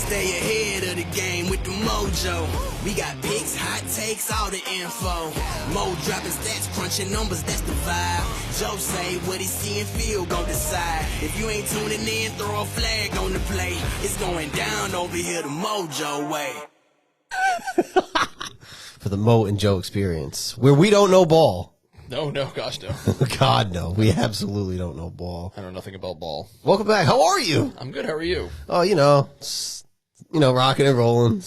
Stay ahead of the game with the MOJO. We got picks, hot takes, all the info. Mo dropping stats, crunching numbers, that's the vibe. Joe say what he see and feel, gon' decide. If you ain't tuning in, throw a flag on the play. It's going down over here the MOJO way. For the Mo and Joe experience, where we don't know ball. No, gosh, no. God, no. We absolutely don't know ball. I know nothing about ball. Welcome back. How are you? I'm good. How are you? Oh, rocking and rolling.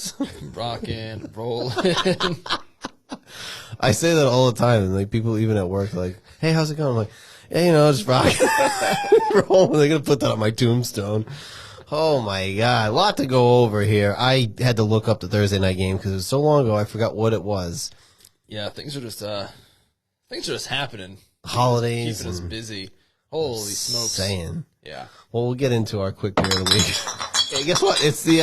Rocking, rolling. I say that all the time, and like people even at work, like, "Hey, how's it going?" I'm like, "Yeah, just rocking, rolling." They're gonna put that on my tombstone. Oh my God, a lot to go over here. I had to look up the Thursday night game because it was so long ago. I forgot what it was. Yeah, things are just happening. Holidays, keeping us busy. Holy smokes! Saying, yeah. Well, we'll get into our quick beer of the week. Hey, guess what? It's the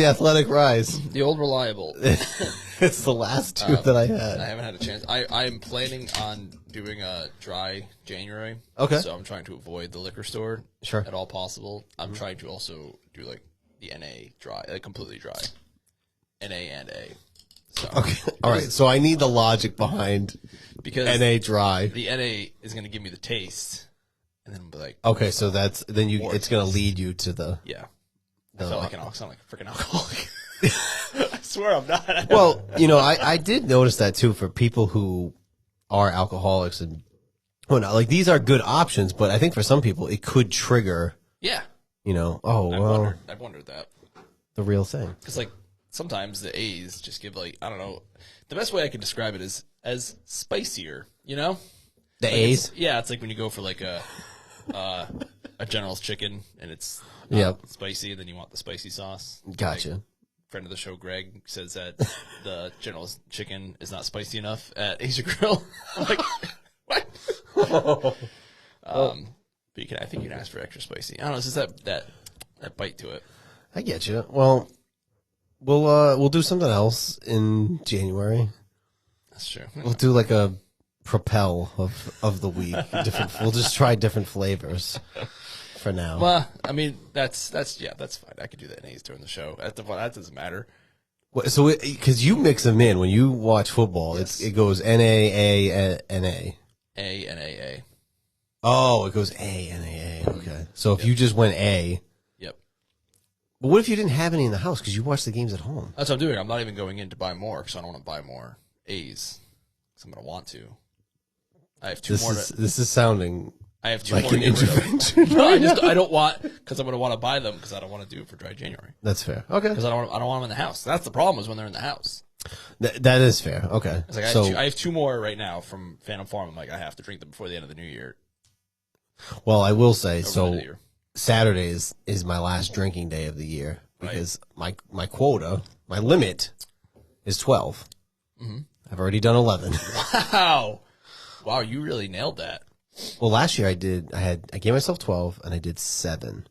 Athletic Rise. The old reliable. It's the last two that I had. I haven't had a chance. I'm planning on doing a dry January. Okay. So I'm trying to avoid the liquor store at all possible. I'm trying to also do like the NA dry, like completely dry. NA and A. So, okay. All right. So I need the logic behind because NA dry. The NA is going to give me the taste, and then I'll be like, okay, so it's going to lead you to the I sound like a freaking alcoholic. I swear I'm not. Well, I did notice that too for people who are alcoholics and whatnot. Like these are good options, but I think for some people it could trigger. Yeah. I've wondered that. The real thing. Because like sometimes the A's just give like I don't know. The best way I could describe it is as spicier. The A's. It's like when you go for like a General's chicken and it's spicy, and then you want the spicy sauce. Gotcha. Like, friend of the show, Greg, says that the General's chicken is not spicy enough at Asia Grill. I'm like, what? But I think you can ask for extra spicy. I don't know. It's just that bite to it. I get you. Well, we'll do something else in January. That's true. We'll do like a propel of the week. We'll just try different flavors for now. Well, I mean that's fine. I could do that in A's during the show. That doesn't matter. So because you mix them in when you watch football, yes. It goes NA. A. Oh, it goes A. Okay. So if you just went A. Yep. But what if you didn't have any in the house because you watch the games at home? That's what I'm doing. I'm not even going in to buy more because I don't want to buy more A's because I'm going to want to. I have two more. This is sounding. I have two like more an intervention. No, I don't want because I'm going to want to buy them because I don't want to do it for dry January. That's fair. Okay. Because I don't want them in the house. That's the problem is when they're in the house. That is fair. Okay. It's like I have two more right now from Phantom Farm. I'm like I have to drink them before the end of the new year. Well, I will say Saturday is my last drinking day of the year because my quota, my limit is 12. Mm-hmm. I've already done 11. Wow, you really nailed that. Well, last year I gave myself 12 and I did 7.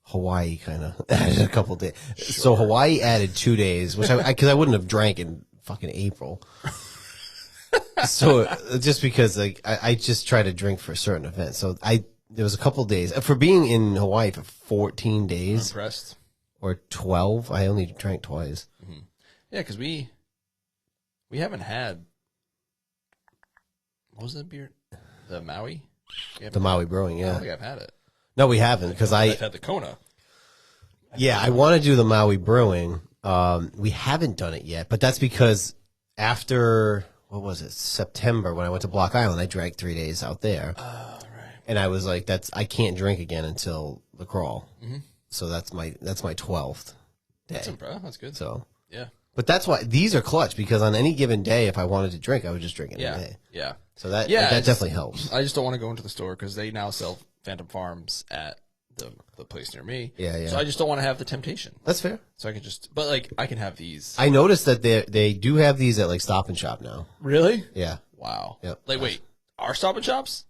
Hawaii kind of added a couple days. Sure. So Hawaii added 2 days, which because I wouldn't have drank in fucking April. So just because I just try to drink for certain events. So there was a couple days for being in Hawaii for 14 days. I'm impressed. Or 12. I only drank twice. Mm-hmm. Yeah, because we haven't had. What was that beer? The Maui? The Maui Brewing, yeah. I don't think I've had it. No, we haven't because I've had the Kona. Yeah, I want to do the Maui Brewing. We haven't done it yet, but that's because after what was it, September when I went to Block Island, I drank 3 days out there. Oh, right. And I was like, I can't drink again until the crawl. Mm-hmm. So that's my 12th day. That's good. So yeah. But that's why these are clutch because on any given day, if I wanted to drink, I would just drink it any day. Yeah. So that definitely helps. I just don't want to go into the store because they now sell Phantom Farms at the place near me. Yeah. So I just don't want to have the temptation. That's fair. So I can but like I can have these. I noticed that they do have these at like Stop and Shop now. Really? Yeah. Wow. Yep. Like wait, our Stop and Shops?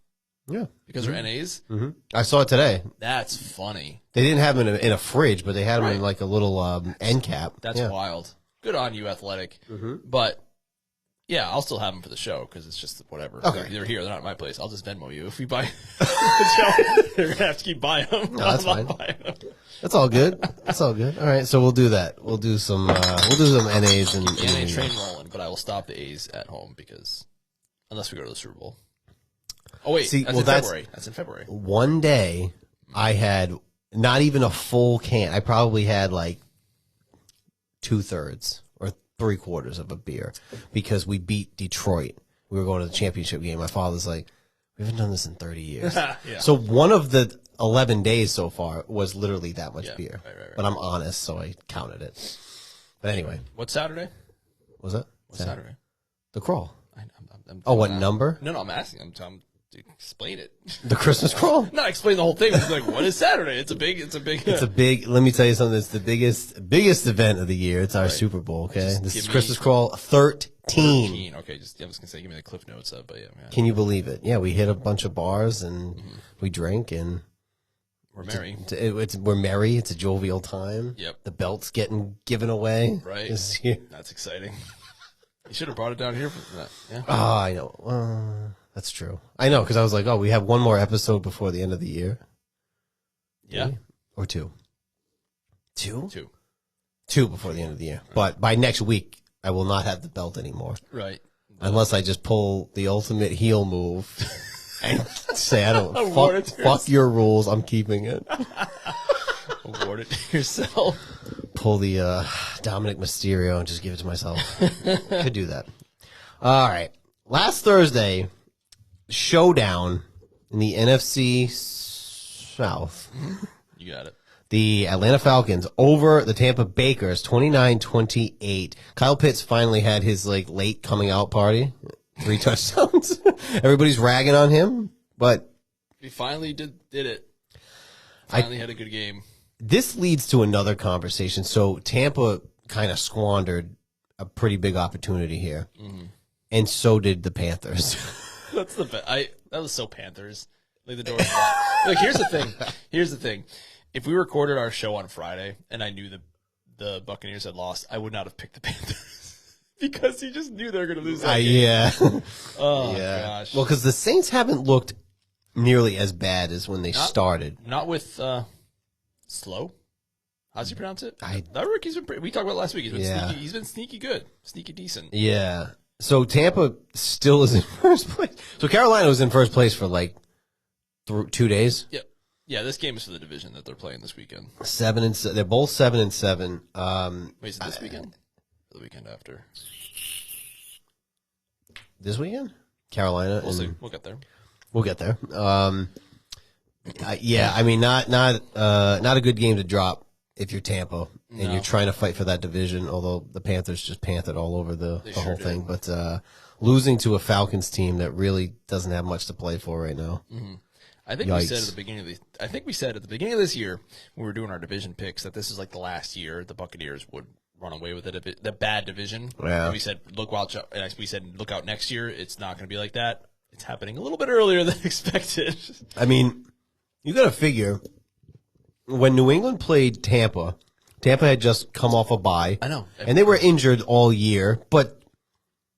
Yeah. Because they're NAs? Mm-hmm. I saw it today. That's funny. They didn't have them in a fridge, but they had them in like a little end cap. That's wild. Good on you, Athletic. Mm-hmm. But Yeah, I'll still have them for the show because it's just whatever. Okay. They're here. They're not at my place. I'll just Venmo you if we buy. They're gonna have to keep buying them. No, that's fine. That's all good. That's all good. All right, so we'll do that. We'll do some NAs and NA train rolling, but I will stop the A's at home because unless we go to the Super Bowl. Oh wait, that's in February. That's in February. One day, I had not even a full can. I probably had like 2/3 or 3/4 of a beer because we beat Detroit. We were going to the championship game. My father's like, we haven't done this in 30 years. Yeah. So one of the 11 days so far was literally that much beer. Right. But I'm honest, so I counted it. But anyway. What's Saturday? Was it? What's Saturday? The crawl. I'm what number? No, I'm asking. I'm to explain it. The Christmas crawl? Not explain the whole thing. It's like, what is Saturday? It's a big. Let me tell you something. It's the biggest event of the year. It's our Super Bowl. Okay, this is Christmas crawl 13. Okay, I was gonna say, give me the Cliff Notes up, but yeah. Can you believe it? Yeah, we hit a bunch of bars and we drank and we're merry. We're merry. It's a jovial time. Yep. The belt's getting given away. Right. This year. That's exciting. You should have brought it down here for that. Yeah. Oh, I know. That's true. I know, because I was like, we have one more episode before the end of the year. Yeah. Maybe? Or two. Two? Two before the end of the year. Right. But by next week, I will not have the belt anymore. Right. Unless I just pull the ultimate heel move and say, I don't, fuck your rules, I'm keeping it. Award it to yourself. Pull the Dominic Mysterio and just give it to myself. Could do that. All right. Last Thursday, showdown in the NFC South. You got it. The Atlanta Falcons over the Tampa Bakers, 29-28. Kyle Pitts finally had his late coming out party. 3 touchdowns. Everybody's ragging on him, but he finally did it. Finally had a good game. This leads to another conversation. So Tampa kind of squandered a pretty big opportunity here. Mm-hmm. And so did the Panthers. That's the best. That was so Panthers. Like the door was locked. Like here's the thing. If we recorded our show on Friday and I knew the Buccaneers had lost, I would not have picked the Panthers because you just knew they were going to lose that game. Yeah. Oh gosh. Well, because the Saints haven't looked nearly as bad as when they started. Not with Slow. How's he pronounce it? That rookie's been. We talked about it last week. Sneaky. He's been sneaky good, sneaky decent. Yeah. So Tampa still is in first place. So Carolina was in first place for 2 days. Yep. Yeah, this game is for the division that they're playing this weekend. 7-7. They're both 7-7. Wait, is it this weekend? Or the weekend after? This weekend? Carolina. We'll see. We'll get there. We'll get there. Yeah, I mean, not a good game to drop if you're Tampa and you're trying to fight for that division. Although the Panthers just panted all over the whole thing, but losing to a Falcons team that really doesn't have much to play for right now. Mm-hmm. I think we said at the beginning of this year when we were doing our division picks that this is the last year the Buccaneers would run away with it. The bad division. Yeah. And we said look out next year. It's not going to be like that. It's happening a little bit earlier than expected. I mean, you got to figure when New England played Tampa had just come off a bye. I know. And they were injured all year, but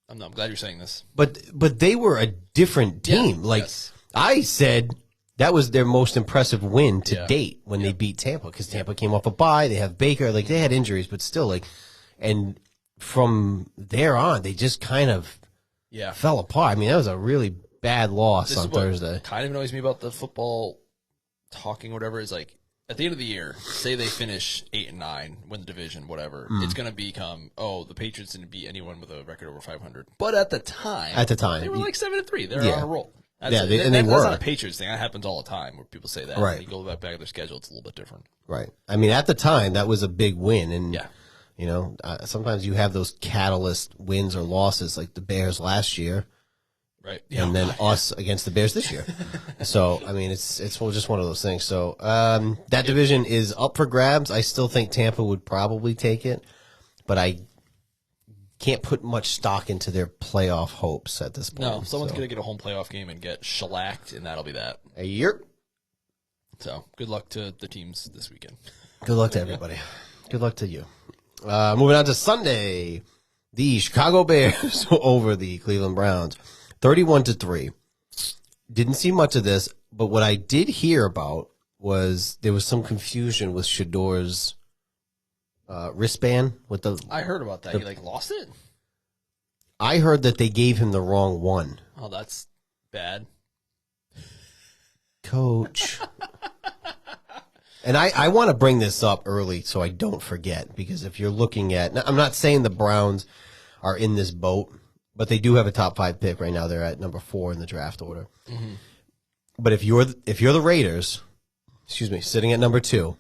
I'm glad you're saying this. But they were a different team. Yes. I said that was their most impressive win to date when they beat Tampa because Tampa came off a bye. They have Baker. They had injuries, but still and from there on, they just kind of fell apart. I mean, that was a really bad loss on Thursday. What kind of annoys me about the football talking, whatever, is at the end of the year, say they finish 8-9, win the division, whatever, it's going to become, the Patriots didn't beat anyone with a record over 500. But at the time, they were 7-3. They were on a roll. That's not a Patriots thing. That happens all the time where people say that. Right. When you go back to their schedule, it's a little bit different. Right. I mean, at the time, that was a big win. And, sometimes you have those catalyst wins or losses like the Bears last year. Right. And then us against the Bears this year. So, I mean, it's just one of those things. So, that division is up for grabs. I still think Tampa would probably take it, but I can't put much stock into their playoff hopes at this point. No, someone's going to get a home playoff game and get shellacked, and that'll be that. Yep. So, good luck to the teams this weekend. Good luck to everybody. Good luck to you. Moving on to Sunday. The Chicago Bears over the Cleveland Browns, 31-3. Didn't see much of this, but what I did hear about was there was some confusion with Shador's wristband with the. I heard about that. He lost it. I heard that they gave him the wrong one. Oh, that's bad. Coach. And I want to bring this up early so I don't forget, because if you're looking at, now, I'm not saying the Browns are in this boat, but they do have a top 5 pick right now. They're at number 4 in the draft order. Mm-hmm. But if you're the Raiders, sitting at number 2,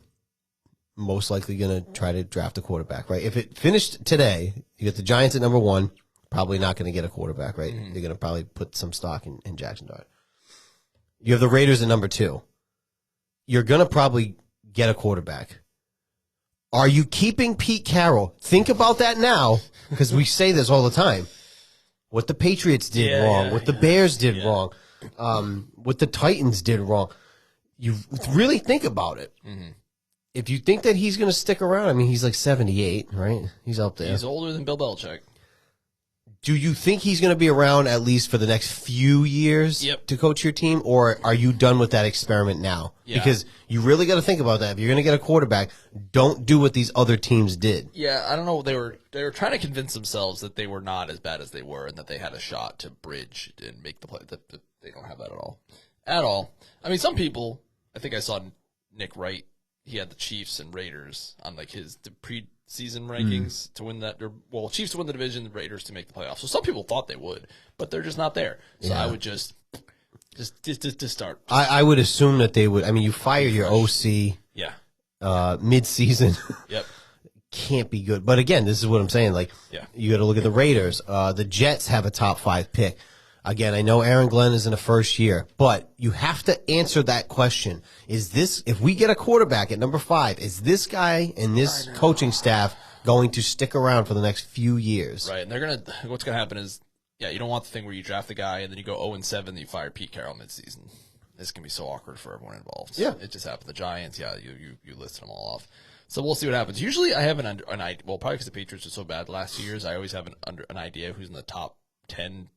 most likely going to try to draft a quarterback, right? If it finished today, you get the Giants at number 1, probably not going to get a quarterback, right? Mm-hmm. They're going to probably put some stock in Jackson Dart. You have the Raiders at number 2. You're going to probably get a quarterback. Are you keeping Pete Carroll? Think about that now, because we say this all the time. What the Patriots did wrong, what the Bears did wrong, what the Titans did wrong. You really think about it. Mm-hmm. If you think that he's going to stick around, I mean, he's like 78, right? He's up there. He's older than Bill Belichick. Do you think he's going to be around at least for the next few years to coach your team, or are you done with that experiment now? Yeah. Because you really got to think about that. If you're going to get a quarterback, don't do what these other teams did. Yeah, I don't know. They were trying to convince themselves that they were not as bad as they were, and that they had a shot to bridge and make the play. They don't have that at all. At all. I mean, some people. I think I saw Nick Wright. He had the Chiefs and Raiders on his preseason rankings to win that. Chiefs to win the division, the Raiders to make the playoffs. So some people thought they would, but they're just not there. So I would just start. I would assume that they would. I mean, you fire your OC. Yeah. Mid-season. Yep. Can't be good. But again, this is what I'm saying. You got to look at the Raiders. The Jets have a top 5 pick. Again, I know Aaron Glenn is in the first year, but you have to answer that question. If we get a quarterback at number 5, is this guy and this coaching staff going to stick around for the next few years? Right. And what's going to happen is, you don't want the thing where you draft the guy and then you go 0-7 and you fire Pete Carroll midseason. This can be so awkward for everyone involved. Yeah. It just happened. The Giants, you listed them all off. So we'll see what happens. Usually I have an idea. Well, probably because the Patriots are so bad the last 2 years, I always have an idea who's in the top 10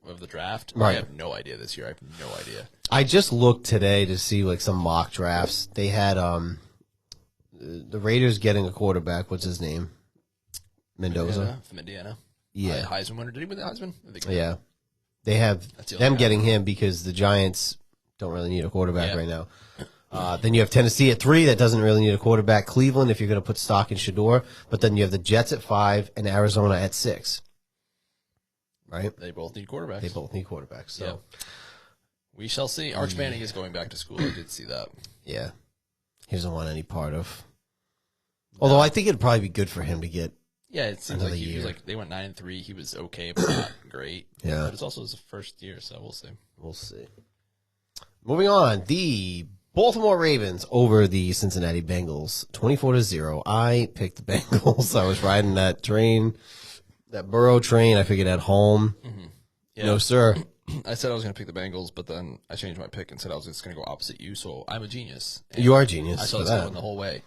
of the draft. Right. I have no idea this year. I have no idea. I just looked today to see some mock drafts. They had the Raiders getting a quarterback. What's his name? Mendoza from Indiana. Yeah, Heisman winner. Did he win the Heisman? Yeah, they have them getting him because the Giants don't really need a quarterback right now. Then you have Tennessee at 3 that doesn't really need a quarterback. Cleveland, if you're going to put stock in Shador, but then you have the Jets at 5 and Arizona at 6. Right? They both need quarterbacks. So we shall see. Arch Manning is going back to school. I did see that. Yeah. He doesn't want any part of. Although I think it'd probably be good for him to get. Yeah, it seems like he was they went 9-3. He was okay, but not great. Yeah. But it's also his first year, so we'll see. We'll see. Moving on, the Baltimore Ravens over the Cincinnati Bengals, 24-0. I picked the Bengals. I was riding that train. That Burrow train, I figured at home. Mm-hmm. Yeah. No, sir. I said I was going to pick the Bengals, but then I changed my pick and said I was just going to go opposite you, so I'm a genius. And you are a genius. I saw this going the whole way.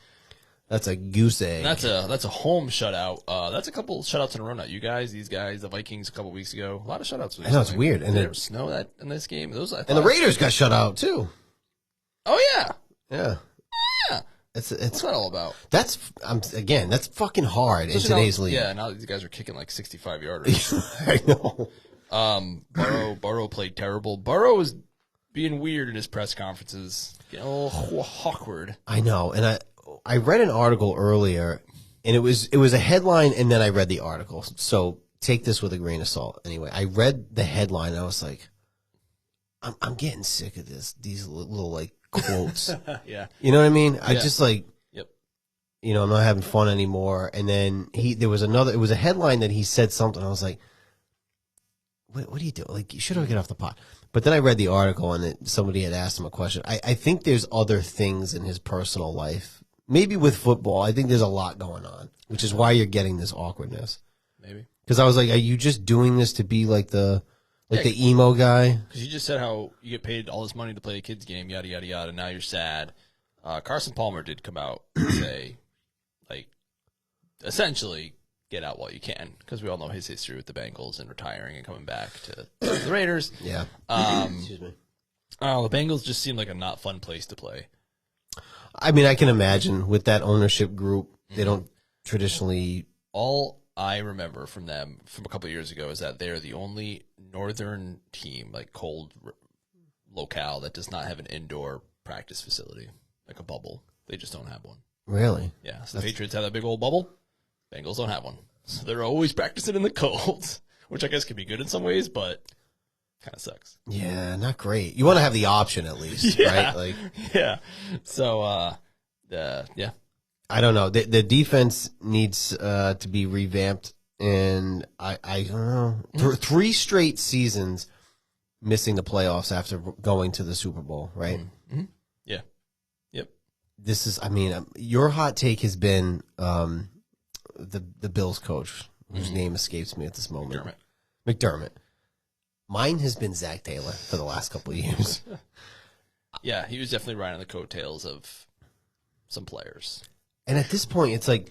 That's a goose egg. That's a home shutout. That's a couple shutouts in a row now. You guys, these guys, the Vikings a couple weeks ago. A lot of shutouts. I know, it's weird. And there was snow in this game. And the Raiders got shut out, too. Oh, yeah. Yeah. Yeah. What's that all about? That's fucking hard in today's league. Yeah, now these guys are kicking 65-yarders. I know. Burrow played terrible. Burrow was being weird in his press conferences. Awkward. I know, and I read an article earlier, and it was a headline, and then I read the article. So take this with a grain of salt. Anyway, I read the headline, and I was like, I'm getting sick of these little quotes. Yeah. You know what I mean? I Yeah. just Yep. I'm not having fun anymore. And then it was a headline that he said something. I was like, what do you do? You should have get off the pot. But then I read the article and somebody had asked him a question. I think there's other things in his personal life. Maybe with football. I think there's a lot going on, which is why you're getting this awkwardness. Maybe. Because I was like, are you just doing this to be the emo guy? Because you just said how you get paid all this money to play a kid's game, yada, yada, yada, and now you're sad. Carson Palmer did come out and say, essentially, get out while you can, because we all know his history with the Bengals and retiring and coming back to the Raiders. Yeah. Excuse me. Oh, the Bengals just seem like a not fun place to play. I mean, I can imagine with that ownership group, they don't traditionally. All I remember from them from a couple of years ago is that they're the only northern team, like cold locale, that does not have an indoor practice facility, like a bubble. They just don't have one. Really? Yeah. So the Patriots have that big old bubble. Bengals don't have one. So they're always practicing in the cold, which I guess could be good in some ways, but kind of sucks. Yeah, not great. You want to have the option at least, Yeah. right? Like, yeah. So, yeah. I don't know. The defense needs to be revamped, and I don't know. 3 straight seasons missing the playoffs after going to the Super Bowl, right? Mm-hmm. Yeah. Yep. This is, I mean, your hot take has been the Bills coach, whose name escapes me at this moment. McDermott. Mine has been Zach Taylor for the last couple of years. Yeah, he was definitely riding the coattails of some players. And at this point, it's like,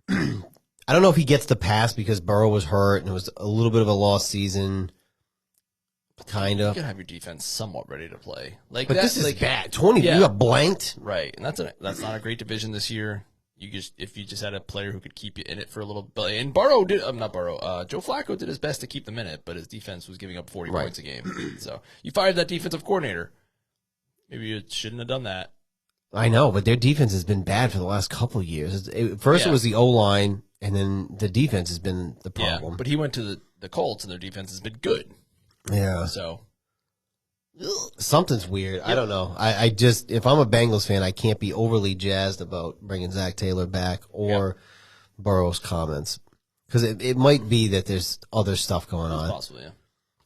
I don't know if he gets the pass because Burrow was hurt and it was a little bit of a lost season. Kind You of. gotta have your defense somewhat ready to play. Like, But that's this is like, bad. 20, Yeah. you got blanked. right? And that's not a great division this year. If you just had a player who could keep you in it for a little bit, and Burrow did, not Burrow, Joe Flacco did his best to keep them in it, but his defense was giving up 40 Right. points a game. So you fired that defensive coordinator. Maybe you shouldn't have done that. I know, but their defense has been bad for the last couple of years. First, Yeah. it was the O-line, and then the defense has been the Yeah, problem. but he went to the Colts, and their defense has been good. Yeah. So Something's weird. I don't know. I just, if I'm a Bengals fan, I can't be overly jazzed about bringing Zach Taylor back or Burrow's comments. Because it might be that there's other stuff going on. possibly, yeah.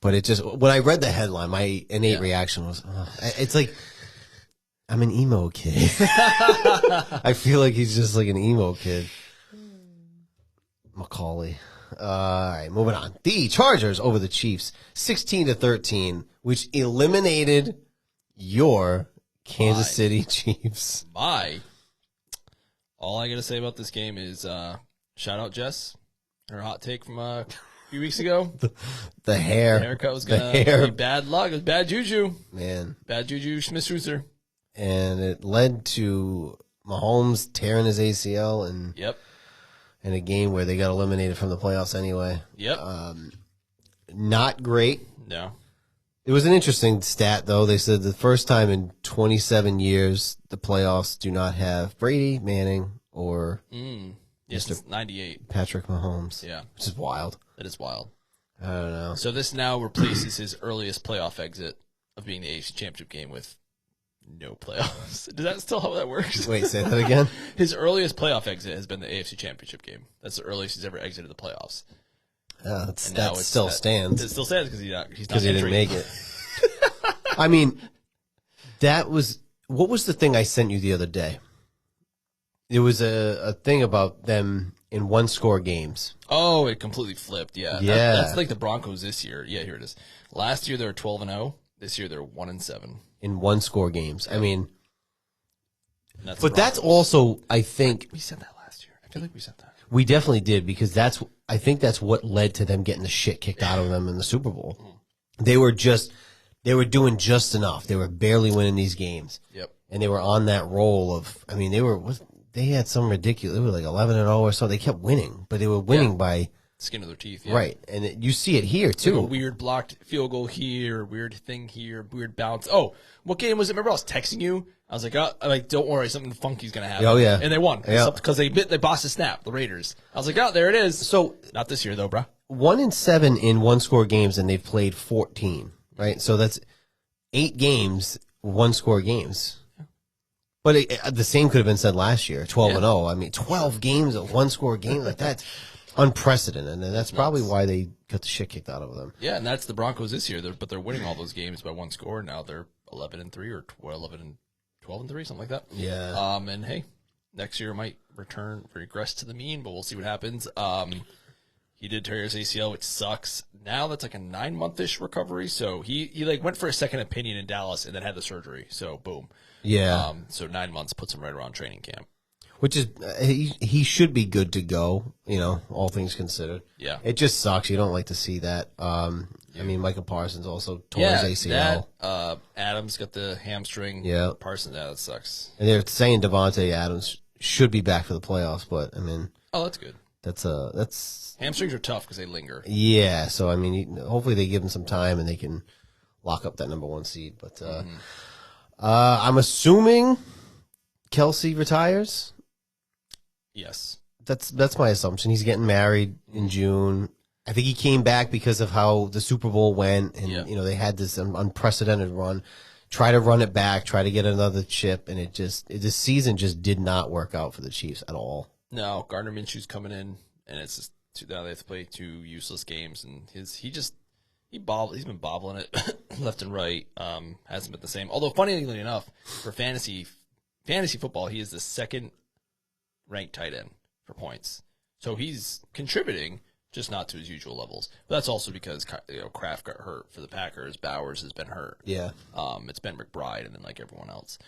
But it just, when I read the headline, my innate reaction was, it's like, I'm an emo kid. I feel like he's just like an emo kid. Macaulay. All right, moving on. The Chargers over the Chiefs, 16-13, which eliminated your Kansas City Chiefs. All I got to say about this game is shout out Jess. Her hot take from a few weeks ago. The hair. The haircut was going to be bad luck. It was bad juju. Man. Bad juju, Schmidt-Schuster. And it led to Mahomes tearing his ACL and Yep. in a game where they got eliminated from the playoffs anyway. Yep. Not great. No. It was an interesting stat, though. They said the first time in 27 years the playoffs do not have Brady, Manning, or Yes, it's 98. Patrick Mahomes. Yeah. Which is wild. That is wild. I don't know. So this now replaces his earliest playoff exit of being the AFC Championship game with no playoffs. Does that still how that works? Wait, say that again? His earliest playoff exit has been the AFC Championship game. That's the earliest he's ever exited the playoffs. That Now still stands. It still stands because he's Because not he didn't entering. make it. I mean, that was, what was the thing I sent you the other day? It was a thing about them in one-score games. Oh, it completely flipped. Yeah, Yeah. That's like the Broncos this year. Yeah, here it is. Last year they were 12-0. This year they're 1-7. In one-score games. I mean, That's but that's also, I think, we said that last year. I feel like we said that. we definitely did because I think that's what led to them getting the shit kicked out of them in the Super Bowl. They were doing just enough. They were barely winning these games. Yep. And they were on that roll of, I mean, they had some ridiculous, they were like 11-0 or so. They kept winning, but they were winning by, Skin of their teeth. Yeah. right. And you see it here too. Like a weird blocked field goal here, weird thing here, weird bounce. Oh, what game was it? Remember I was texting you? I was like, don't worry, something funky's going to happen. Oh, yeah. And they won. Yeah. Because they bossed the snap, the Raiders. I was like, oh, there it is. So Not this year, though, bro. 1-7 in one-score games, and they've played 14, right? So that's 8 games, one-score games. But the same could have been said last year, 12-0. I mean, 12 games, a one-score game, like that's unprecedented, and that's probably why they got the shit kicked out of them. Yeah, and that's the Broncos this year. But they're winning all those games by one score. Now they're 11-3 or 12-3, something like that. Yeah. And hey, next year might regress to the mean, but we'll see what happens. He did tear his ACL, which sucks. Now that's like a 9-month-ish recovery. So he like went for a second opinion in Dallas and then had the surgery. So boom. Yeah. So 9 months puts him right around training camp. which is he should be good to go. All things considered. Yeah. It just sucks. You don't like to see that. I mean, Micah Parsons also tore his ACL. Adams got the hamstring. Yeah. Parsons, that sucks. And they're saying Devontae Adams should be back for the playoffs, but I mean, oh, that's good. That's hamstrings are tough because they linger. Yeah, so I mean, hopefully they give him some time and they can lock up that number 1 seed. But I'm assuming Kelsey retires. Yes, that's my assumption. He's getting married in June. I think he came back because of how the Super Bowl went, and they had this unprecedented run. Try to run it back, try to get another chip, and this season just did not work out for the Chiefs at all. No, Gardner Minshew's coming in, and it's just now they have to play 2 useless games, and he's been bobbling it left and right. Hasn't been the same. Although, funnily enough, for fantasy football, he is the second ranked tight end for points. So he's contributing, just not to his usual levels. But that's also because Kraft got hurt for the Packers. Bowers has been hurt. Yeah. It's been McBride and then like everyone else.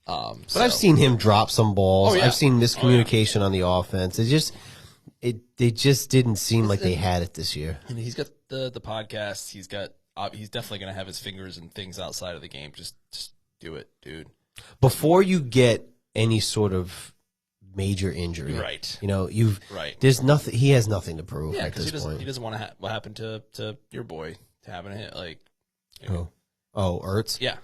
But I've seen him drop some balls. Oh, yeah. I've seen miscommunication on the offense. They just didn't seem like they had it this year. And he's got the podcast. He's definitely going to have his fingers in things outside of the game. Just do it, dude. Before you get any sort of major injury, right? There's nothing. He has nothing to prove. Yeah, because he doesn't want to. What happened to your boy to having a hit? Like, Ertz. Yeah,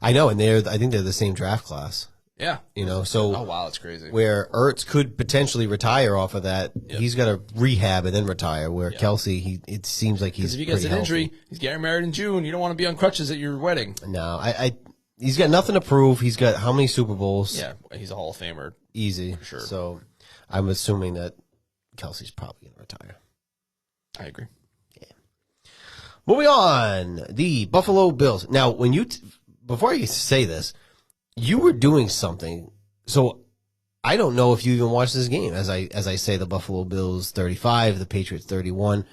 I know, and I think they're the same draft class. Yeah, so oh wow, that's crazy. Where Ertz could potentially retire off of that, he's got to rehab and then retire. Where Kelsey, it seems like he's if he gets an injury, healthy. He's getting married in June. You don't want to be on crutches at your wedding. No, he's got nothing to prove. He's got how many Super Bowls? Yeah, he's a Hall of Famer, easy for sure. So I'm assuming that Kelsey's probably going to retire. I agree. Yeah. Moving on, the Buffalo Bills. Now, before you say this, you were doing something. So I don't know if you even watched this game. As I say, the Buffalo Bills 35, the Patriots 31.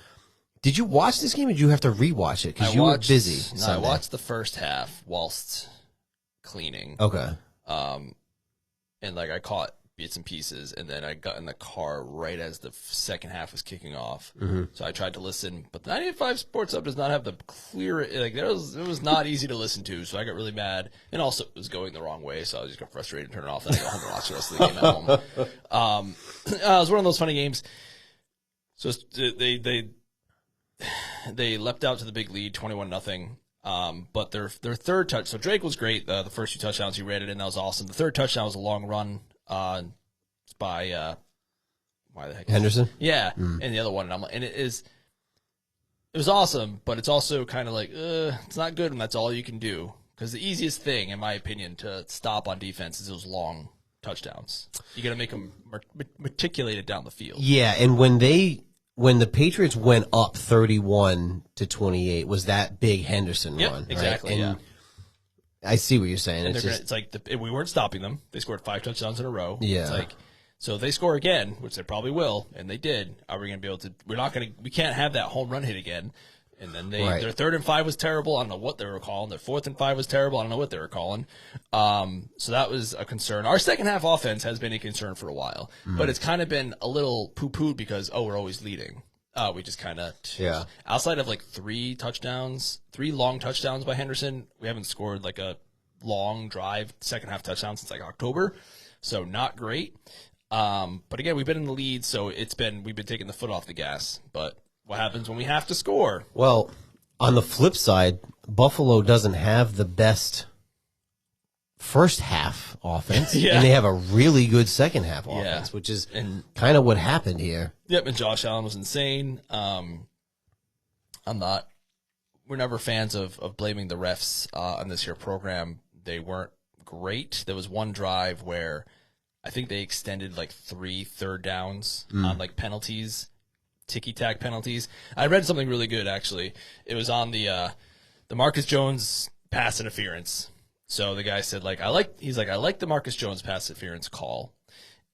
Did you watch this game, or did you have to rewatch it because you were busy? No, I watched the first half whilst cleaning. Okay. And I caught bits and pieces, and then I got in the car right as the second half was kicking off. Mm-hmm. So I tried to listen, but the 98.5 Sports Hub does not have the clear. It was not easy to listen to. So I got really mad, and also it was going the wrong way. So I just got frustrated and turned it off. Then I go home and watch the rest of the game at home. It was one of those funny games. So they leapt out to the big lead, 21-0. But their third touch. So Drake was great. The first 2 touchdowns he ran it in, that was awesome. The third touchdown was a long run. By why the heck Henderson? Yeah, and the other one, and it was awesome, but it's also kind of like it's not good when that's all you can do, because the easiest thing, in my opinion, to stop on defense is those long touchdowns. You got to make them matriculated down the field. Yeah, and when the Patriots went up 31-28, was that big Henderson run? Exactly. Right? And I see what you're saying. It's like we weren't stopping them. They scored 5 touchdowns in a row. Yeah. It's so if they score again, which they probably will, and they did, are we going to be able to? We can't have that home run hit again. And then their 3rd and 5 was terrible. I don't know what they were calling. Their 4th and 5 was terrible. I don't know what they were calling. So that was a concern. Our second half offense has been a concern for a while, but it's kind of been a little poo-pooed because we're always leading. We just kind of outside of 3 long touchdowns by Henderson, we haven't scored a long drive second half touchdown since October, so not great. But again, we've been in the lead, so we've been taking the foot off the gas. But what happens when we have to score? Well, on the flip side, Buffalo doesn't have the best first half offense, and they have a really good second half offense, which is kind of what happened here. Yep, and Josh Allen was insane. We're never fans of blaming the refs on this year program. They weren't great. There was one drive where I think they extended 3 third downs on penalties, ticky-tack penalties. I read something really good, actually. It was on the Marcus Jones pass interference. So the guy said, I like the Marcus Jones pass interference call.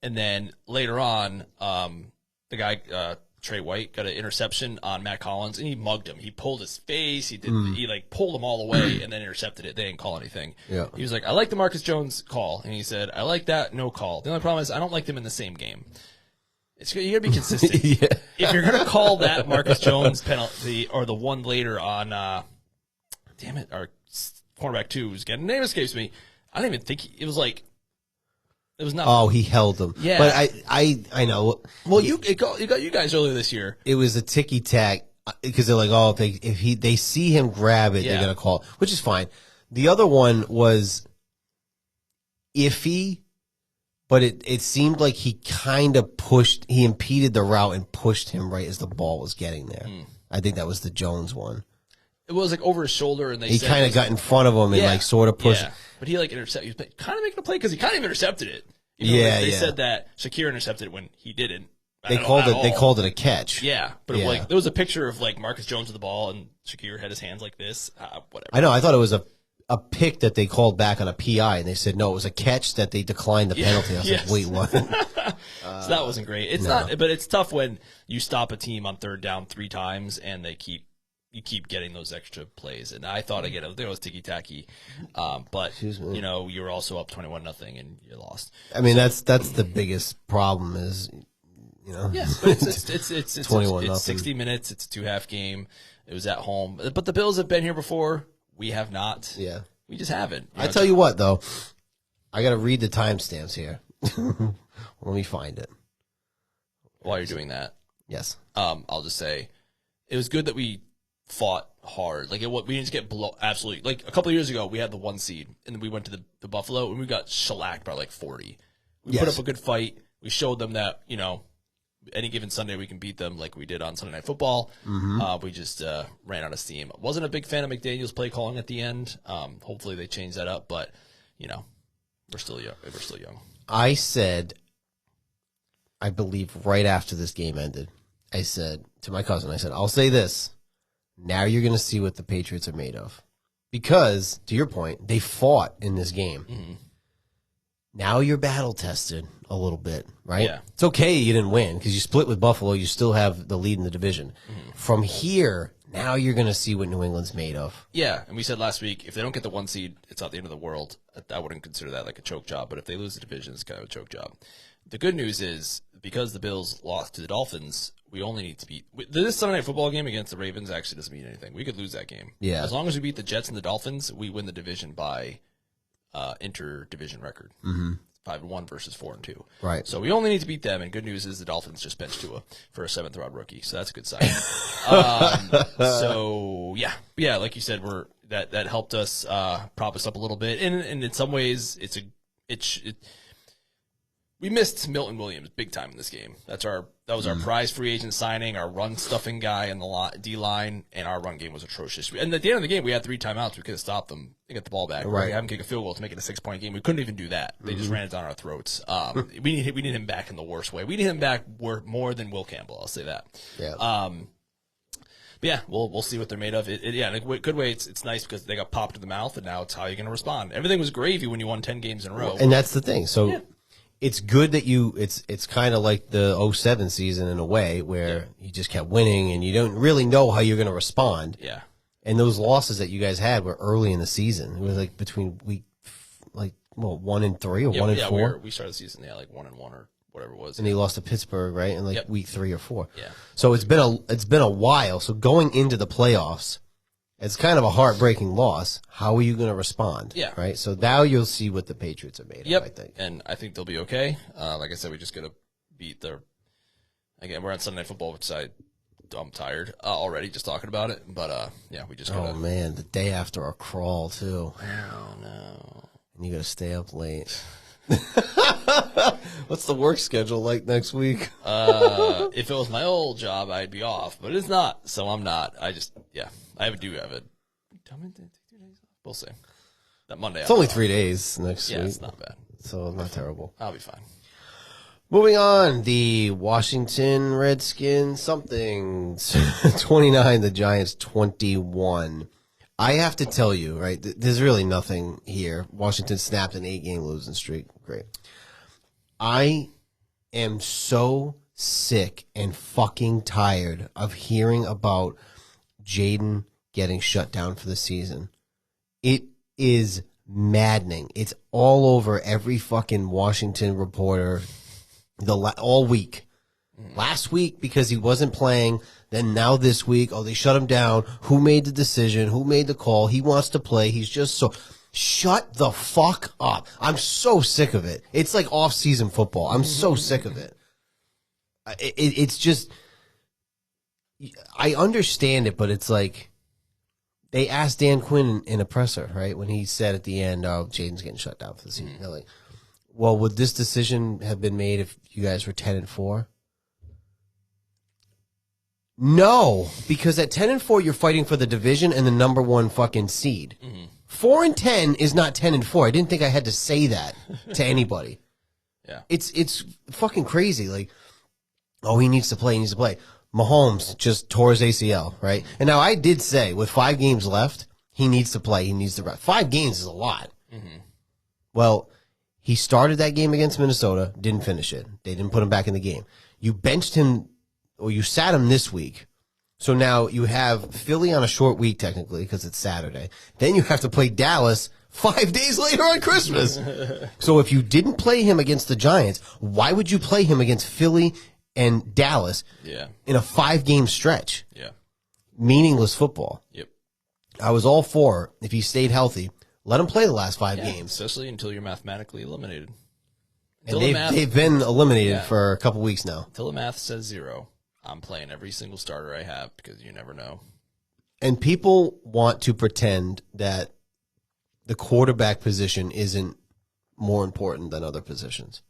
And then later on, the guy Trey White got an interception on Matt Collins, and he mugged him. He pulled his face. He like pulled him all the way, and then intercepted it. They didn't call anything. Yeah. He was like, I like the Marcus Jones call, and he said, I like that, no call. The only problem is I don't like them in the same game. You got to be consistent. Yeah. If you're gonna call that Marcus Jones penalty or the one later on, damn it, our cornerback 2 who's getting name escapes me. I don't even think it was like. It was not. Oh, he held them. Yeah. But I know. Well, it got you guys earlier this year. It was a ticky tack because they're like, oh, if they see him grab it, they're gonna call it, which is fine. The other one was iffy, but it seemed like he kind of he impeded the route and pushed him right as the ball was getting there. I think that was the Jones one. It was like over his shoulder, and he kind of got in front of him and like sort of pushed. Yeah. But he like intercepted. He was kind of making a play because he kind of intercepted it. They said that Shakir intercepted it when he didn't. They called it a catch. Yeah, but like there was a picture of like Marcus Jones with the ball, and Shakir had his hands like this. Whatever. I know. I thought it was a pick that they called back on a PI, and they said no, it was a catch that they declined the penalty. I was like, wait, what? So that wasn't great. It's not, but it's tough when you stop a team on third down 3 times and you keep getting those extra plays. And I thought again, it was ticky tacky, but you were also up 21-0 and you lost. I mean, that's the biggest problem is. Yeah, but it's 21-0. It's 60 minutes. It's a 2-half game. It was at home, but the Bills have been here before. We have not. Yeah, we just haven't. I tell you what, though, I got to read the timestamps here. Let me find it. While you're doing that, yes, I'll just say it was good that we fought hard. Like we didn't just get absolutely. Like a couple of years ago, we had the 1 seed, and then we went to the Buffalo, and we got shellacked by like 40. We put up a good fight. We showed them that any given Sunday we can beat them like we did on Sunday Night Football. We just ran out of steam. Wasn't a big fan of McDaniel's play calling at the end. Hopefully they change that up, but we're still young. I said, I believe right after this game ended, I said to my cousin, I'll say this. Now you're going to see what the Patriots are made of. Because, to your point, they fought in this game. Mm-hmm. Now you're battle tested a little bit, right? Yeah. It's okay you didn't win because you split with Buffalo. You still have the lead in the division. Mm-hmm. From here, now you're going to see what New England's made of. Yeah, and we said last week, if they don't get the 1 seed, it's not the end of the world. I wouldn't consider that like a choke job, but if they lose the division, it's kind of a choke job. The good news is, because the Bills lost to the Dolphins, we only need to beat – this Sunday Night Football game against the Ravens actually doesn't mean anything. We could lose that game. Yeah. As long as we beat the Jets and the Dolphins, we win the division by inter-division record. Mm-hmm. 5-1 versus 4-2. Right. So we only need to beat them, and good news is the Dolphins just benched Tua for a 7th-round rookie, so that's a good sign. So yeah, like you said, that helped us prop us up a little bit, and in some ways, we missed Milton Williams big time in this game. That was our prize free agent signing, our run stuffing guy in the D line, and our run game was atrocious. And at the end of the game, we had 3 timeouts. We could have stopped them and get the ball back. Right. We have him kick a field goal to make it a 6-point game. We couldn't even do that. They just ran it down our throats. We need him back in the worst way. We need him back more than Will Campbell. I'll say that. Yeah. But yeah, we'll see what they're made of. In a good way, it's nice because they got popped in the mouth, and now it's how you're going to respond. Everything was gravy when you won 10 games in a row. And that's the thing. So it's good that it's kind of like the 2007 season in a way where you just kept winning and you don't really know how you're going to respond. Yeah. And those losses that you guys had were early in the season. It was like between 1 and 3 or 1 and 4. We started the season, like 1 and 1 or whatever it was. And they lost to Pittsburgh, right? In week 3 or 4. Yeah. So it's been a while. So going into the playoffs, it's kind of a heartbreaking loss. How are you going to respond? Yeah. Right? So now you'll see what the Patriots are made of, I think. And I think they'll be okay. Like I said, we just got to beat again, we're on Sunday Night Football, which I'm tired already just talking about it. But, we just got to. Oh, man. The day after a crawl, too. Oh, no. And you got to stay up late. What's the work schedule like next week? If it was my old job, I'd be off, but it's not, so I'm not. I do have it. We'll see. That Monday. It's only 3 days next week. Yeah, it's not bad. So not terrible. I'll be fine. Moving on, the Washington Redskins 29, the Giants 21. I have to tell you, right, there's really nothing here. Washington snapped an 8-game losing streak. Great. I am so sick and fucking tired of hearing about Jaden getting shut down for the season. It is maddening. It's all over every fucking Washington reporter all week. Last week because he wasn't playing, then now this week, oh, they shut him down. Who made the decision? Who made the call? He wants to play. He's just so... Shut the fuck up. I'm so sick of it. It's like off-season football. I'm so sick of it. It's just... I understand it, but it's like... They asked Dan Quinn in a presser, right, when he said at the end, oh, Jaden's getting shut down for the season. They're like, well, would this decision have been made if you guys were 10-4? No, because at 10-4, you're fighting for the division and the number one fucking seed. 4-10 is not 10-4. I didn't think I had to say that to anybody. Yeah, it's fucking crazy. Like, oh, he needs to play. He needs to play. Mahomes just tore his ACL, right? And now I did say with 5 games left, he needs to play. He needs to rest. 5 games is a lot. Well, he started that game against Minnesota, didn't finish it. They didn't put him back in the game. You benched him, or you sat him this week. So now you have Philly on a short week, technically, because it's Saturday. Then you have to play Dallas 5 days later on Christmas. So if you didn't play him against the Giants, why would you play him against Philly and Dallas in a 5-game stretch? Yeah. Meaningless football. Yep. I was all for, if he stayed healthy, let him play the last 5 games. Especially until you're mathematically eliminated. And they've been eliminated for a couple weeks now. Until the math says 0, I'm playing every single starter I have because you never know. And people want to pretend that the quarterback position isn't more important than other positions.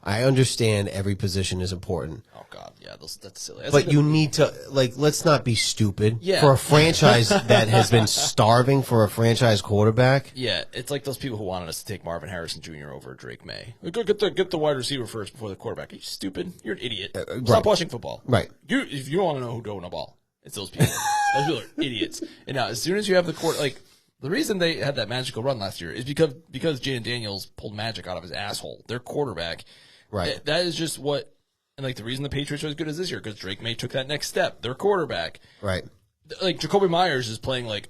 I understand every position is important. Oh, God. Yeah, that's silly. But you need to, like, let's not be stupid. Yeah. For a franchise that has been starving for a franchise quarterback. Yeah, it's like those people who wanted us to take Marvin Harrison Jr. over Drake May. Like, go get the wide receiver first before the quarterback. Are you stupid? You're an idiot. Stop watching football. Right. If you don't want to know who don't know ball, it's those people. Those people are idiots. And now, as soon as you have the the reason they had that magical run last year is because Jaden Daniels pulled magic out of his asshole. Their quarterback. Right. That is just what, and like the reason the Patriots are as good as this year, because Drake May took that next step. Their quarterback. Right. Like Jacoby Myers is playing Brissett.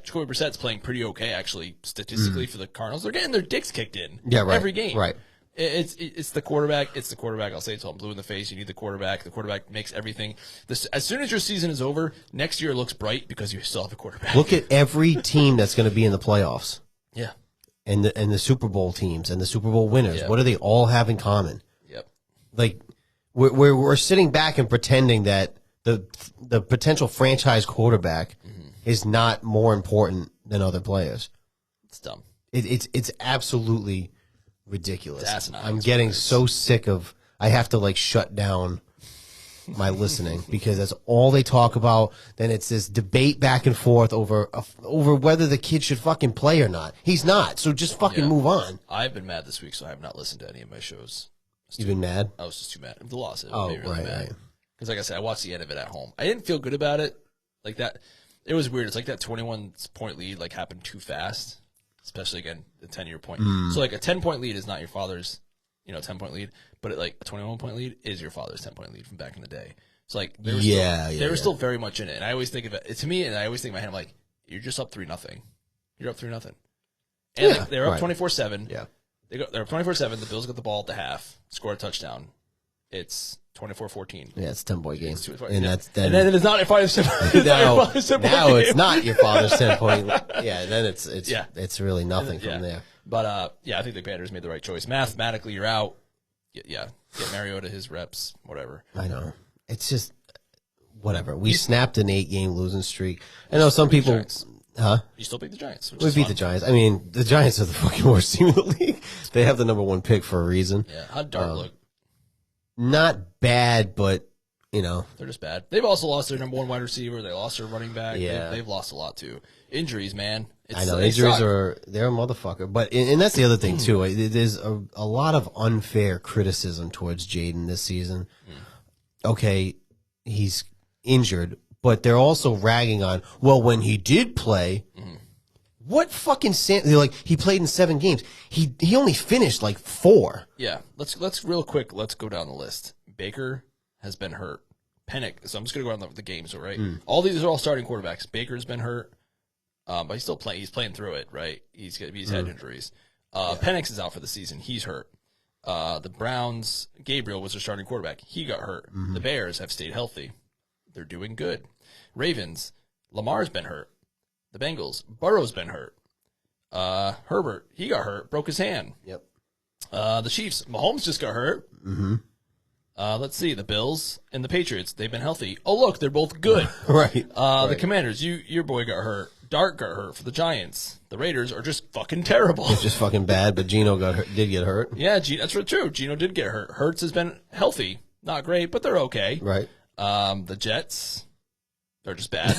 Jacoby Brissett's playing pretty okay, actually, statistically for the Cardinals. They're getting their dicks kicked in every game. Right. It's the quarterback. It's the quarterback. I'll say it till I'm blue in the face. You need the quarterback. The quarterback makes everything. As soon as your season is over, next year looks bright because you still have a quarterback. Look at every team that's going to be in the playoffs. Yeah. And the Super Bowl teams and the Super Bowl winners. Yep. What do they all have in common? Yep. Like we're sitting back and pretending that the potential franchise quarterback is not more important than other players. It's dumb. It's absolutely ridiculous. It's asinine. I'm getting so sick of. I have to shut down my listening because that's all they talk about. Then it's this debate back and forth over whether the kid should fucking play or not. He's not, so just fucking move on. I've been mad this week, so I have not listened to any of my shows. You've been mad? I was just too mad. The loss. Oh, made me really right, mad. right. Because like I said, I watched the end of it at home. I didn't feel good about it. Like that, it was weird. It's like that 21-point lead happened too fast, especially again the 10-year point. So a 10-point lead is not your father's, 10-point lead, but a 21-point lead is your father's 10-point lead from back in the day. So they were still very much in it. And I always think of it to me, and I always think in my head, I'm like, you're just up 3-0. You're up 3-0. And they're up 24-7. Yeah. They're up 24-7. The Bills got the ball at the half, score a touchdown. It's 24-14. Yeah, it's a 10-point game. And then it's not if I have now it's not your father's 10-point. Yeah, then it's really nothing from there. But I think the Commanders made the right choice. Mathematically, you're out. Get Mariota his reps, whatever. I know. It's just whatever. We snapped an 8-game losing streak. I know some people. Huh? You still beat the Giants. We beat the Giants. I mean, the Giants are the fucking worst team in the league. They have the number 1 pick for a reason. Yeah. How'd Dart look? Not bad, but they're just bad. They've also lost their number 1 wide receiver. They lost their running back. Yeah. They've lost a lot too. Injuries, man. I know injuries they're a motherfucker. But and that's the other thing too. There's a lot of unfair criticism towards Jaden this season. Okay, he's injured, but they're also ragging on, well, when he did play, what fucking they're like, he played in 7 games. He only finished like 4. Yeah, let's real quick. Let's go down the list. Baker has been hurt. Pennick. So I'm just gonna go down the games, all right? All these are all starting quarterbacks. Baker's been hurt, but he's still playing. He's playing through it, right? He's had injuries. Penix is out for the season. He's hurt. The Browns, Gabriel was their starting quarterback. He got hurt. The Bears have stayed healthy. They're doing good. Ravens, Lamar's been hurt. The Bengals, Burrow's been hurt. Herbert, he got hurt, broke his hand. Yep. The Chiefs, Mahomes just got hurt. Let's see, the Bills and the Patriots, they've been healthy. Oh, look, they're both good. Right. The Commanders, your boy got hurt. Dart got hurt for the Giants. The Raiders are just fucking terrible. It's just fucking bad, but Gino did get hurt. Yeah, that's true. Gino did get hurt. Hurts has been healthy. Not great, but they're okay. Right. The Jets, they're just bad.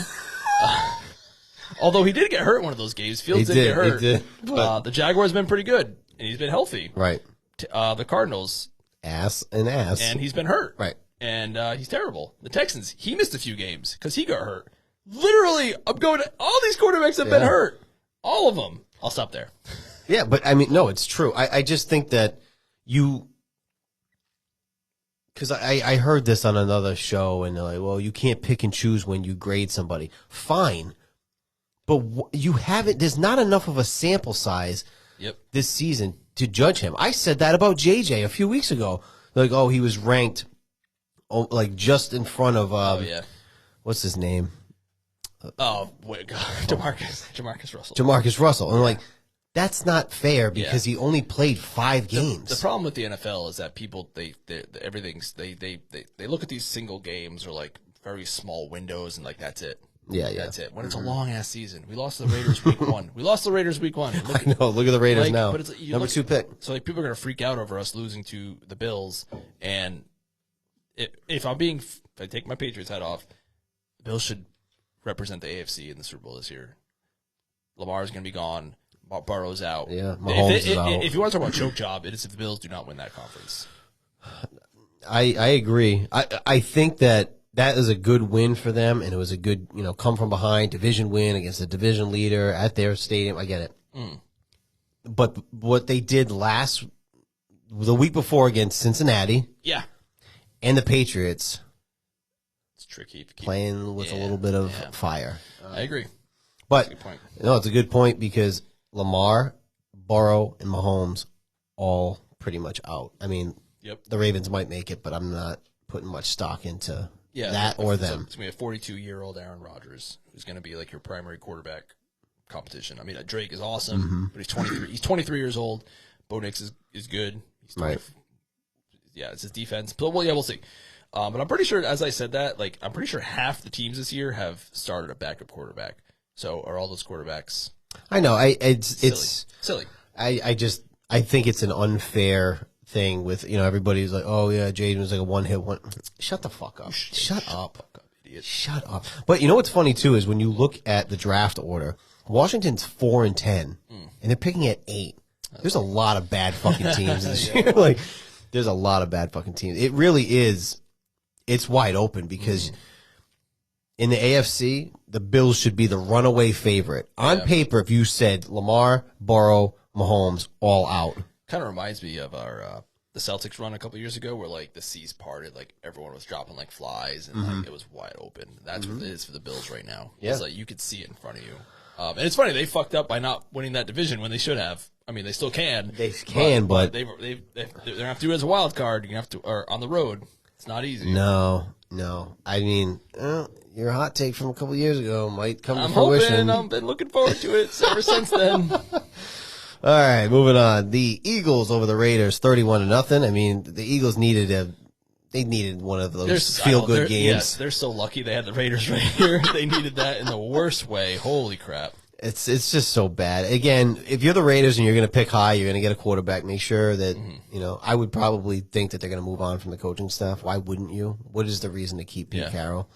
Although he did get hurt in one of those games. Fields did get hurt. He did. The Jaguars been pretty good, and he's been healthy. Right. The Cardinals. Ass. And he's been hurt. Right. And he's terrible. The Texans, he missed a few games because he got hurt. Literally, I'm going to, all these quarterbacks have been hurt. All of them. I'll stop there. Yeah, but I mean, no, it's true. I just think that because I heard this on another show, and they're like, well, you can't pick and choose when you grade somebody. Fine. But you haven't, there's not enough of a sample size this season to judge him. I said that about JJ a few weeks ago. Like, oh, he was ranked like just in front of, what's his name? Oh, wait, God. Jamarcus Russell. Jamarcus Russell. And like, that's not fair because he only played 5 games. The problem with the NFL is that people, they look at these single games or like very small windows and like, that's it. Yeah. That's it. When it's a long ass season, we lost to the Raiders week 1. We lost to the Raiders week 1. I know. Look at the Raiders now. But it's, Number 2 pick. So like people are gonna freak out over us losing to the Bills. And if I take my Patriots hat off, the Bills should represent the AFC in the Super Bowl this year. Lamar's gonna be gone. Burrow's out. Yeah, Mahomes is out. If you want to talk about choke job, it is if the Bills do not win that conference. I agree. I think that is a good win for them, and it was a good, come from behind division win against a division leader at their stadium. I get it. But what they did the week before against Cincinnati, and the Patriots, it's tricky. Playing with a little bit of fire. I agree. But That's a good point. No, it's a good point because Lamar, Burrow, and Mahomes all pretty much out. I mean, the Ravens might make it, but I'm not putting much stock into that or them. It's going to be a 42-year-old Aaron Rodgers who's going to be like your primary quarterback competition. I mean, Drake is awesome, but he's 23. He's 23 years old. Bo Nix is good. He's Yeah, it's his defense. But, we'll see. But I'm pretty sure, as I said that, like I'm pretty sure half the teams this year have started a backup quarterback. So are all those quarterbacks? I know. It's silly. I think it's an unfair thing with everybody's like, oh yeah, Jaden was like a one-hit one. Shut the fuck up. Shut up, idiot. Shut up. But you know what's funny too is when you look at the draft order, Washington's 4-10, and they're picking at 8. There's a lot of bad fucking teams this year. Like, there's a lot of bad fucking teams. It really is. It's wide open because in the AFC, the Bills should be the runaway favorite. On paper, if you said Lamar, Burrow, Mahomes, all out. Kind of reminds me of our the Celtics run a couple years ago where like the seas parted, like everyone was dropping like flies and like it was wide open. That's what it is for the Bills right now. Yeah. It's like you could see it in front of you. And it's funny, they fucked up by not winning that division when they should have. I mean, they still can. They can, but they're going to have to do it as a wild card. You're going to have to, or on the road. It's not easy. No. I mean, your hot take from a couple years ago might come to fruition. I've been looking forward to it ever since then. All right, moving on. The Eagles over the Raiders, 31-0. I mean, the Eagles needed one of those feel-good games. Yes, they're so lucky they had the Raiders right here. They needed that in the worst way. Holy crap. It's just so bad. Again, if you're the Raiders and you're going to pick high, you're going to get a quarterback. Make sure that, I would probably think that they're going to move on from the coaching staff. Why wouldn't you? What is the reason to keep Pete Carroll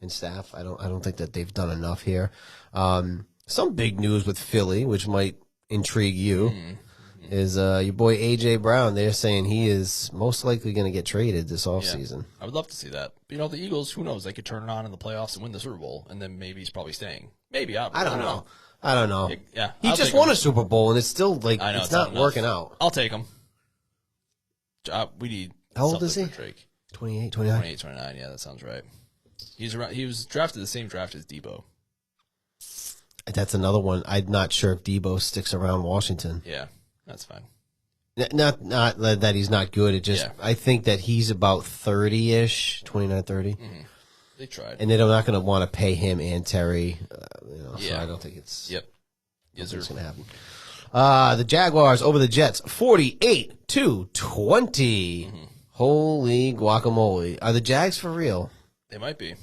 and staff? I don't think that they've done enough here. Some big news with Philly, which might intrigue you, is your boy A.J. Brown. They're saying he is most likely going to get traded this offseason. I would love to see that. But, the Eagles, who knows? They could turn it on in the playoffs and win the Super Bowl, and then maybe he's probably staying. Maybe. I don't know. I don't know. Yeah, He I'll just take won him. a Super Bowl, and it's still like I know, it's not enough. working out. I'll take him. We need. How old is something he? for Drake. 28, 29? 28, 29. Yeah, that sounds right. He was drafted the same draft as Debo. That's another one. I'm not sure if Debo sticks around Washington. Yeah, that's fine. Not that he's not good. It just I think that he's about 30-ish, 29, 30. Mm-hmm. They tried. And they're not going to want to pay him and Terry. So I don't think it's Yes, going to happen. The Jaguars over the Jets, 48-20. Mm-hmm. Holy guacamole. Are the Jags for real? They might be.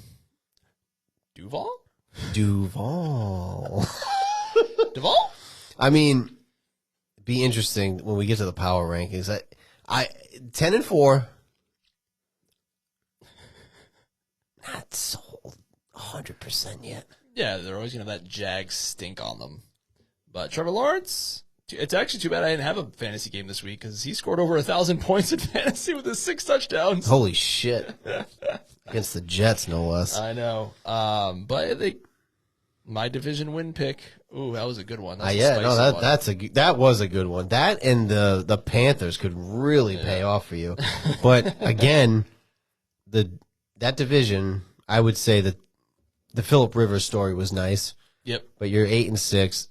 Duval? Duval. Duval? I mean, be interesting when we get to the power rankings. I 10-4. Not sold 100% yet. Yeah, they're always going to have that Jag stink on them. But Trevor Lawrence, it's actually too bad I didn't have a fantasy game this week because he scored over 1,000 points in fantasy with his 6 touchdowns. Holy shit. Against the Jets, no less. I know. But my division win pick. Ooh, that was a good one. That's that was a good one. That and the Panthers could really pay off for you. But again, that division, I would say that the Phillip Rivers story was nice. Yep. But you're 8-6.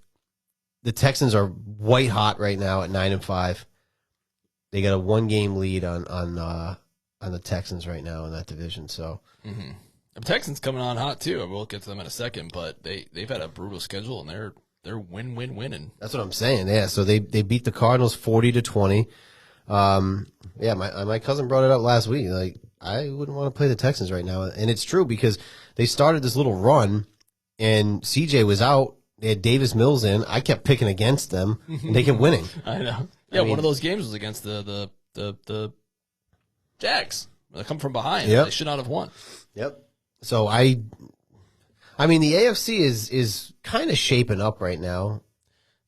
The Texans are white hot right now at 9-5. They got a 1-game lead on the Texans right now in that division. So the Texans coming on hot too. We'll get to them in a second, but they've had a brutal schedule and they're winning. that's what I'm saying. Yeah. So they beat the Cardinals 40-20. My cousin brought it up last week. Like, I wouldn't want to play the Texans right now, and it's true because they started this little run, and CJ was out. They had Davis Mills in. I kept picking against them, and they kept winning. I know. Yeah, one of those games was against the Jags. They come from behind. Yep. They should not have won. Yep. So I mean, the AFC is kind of shaping up right now.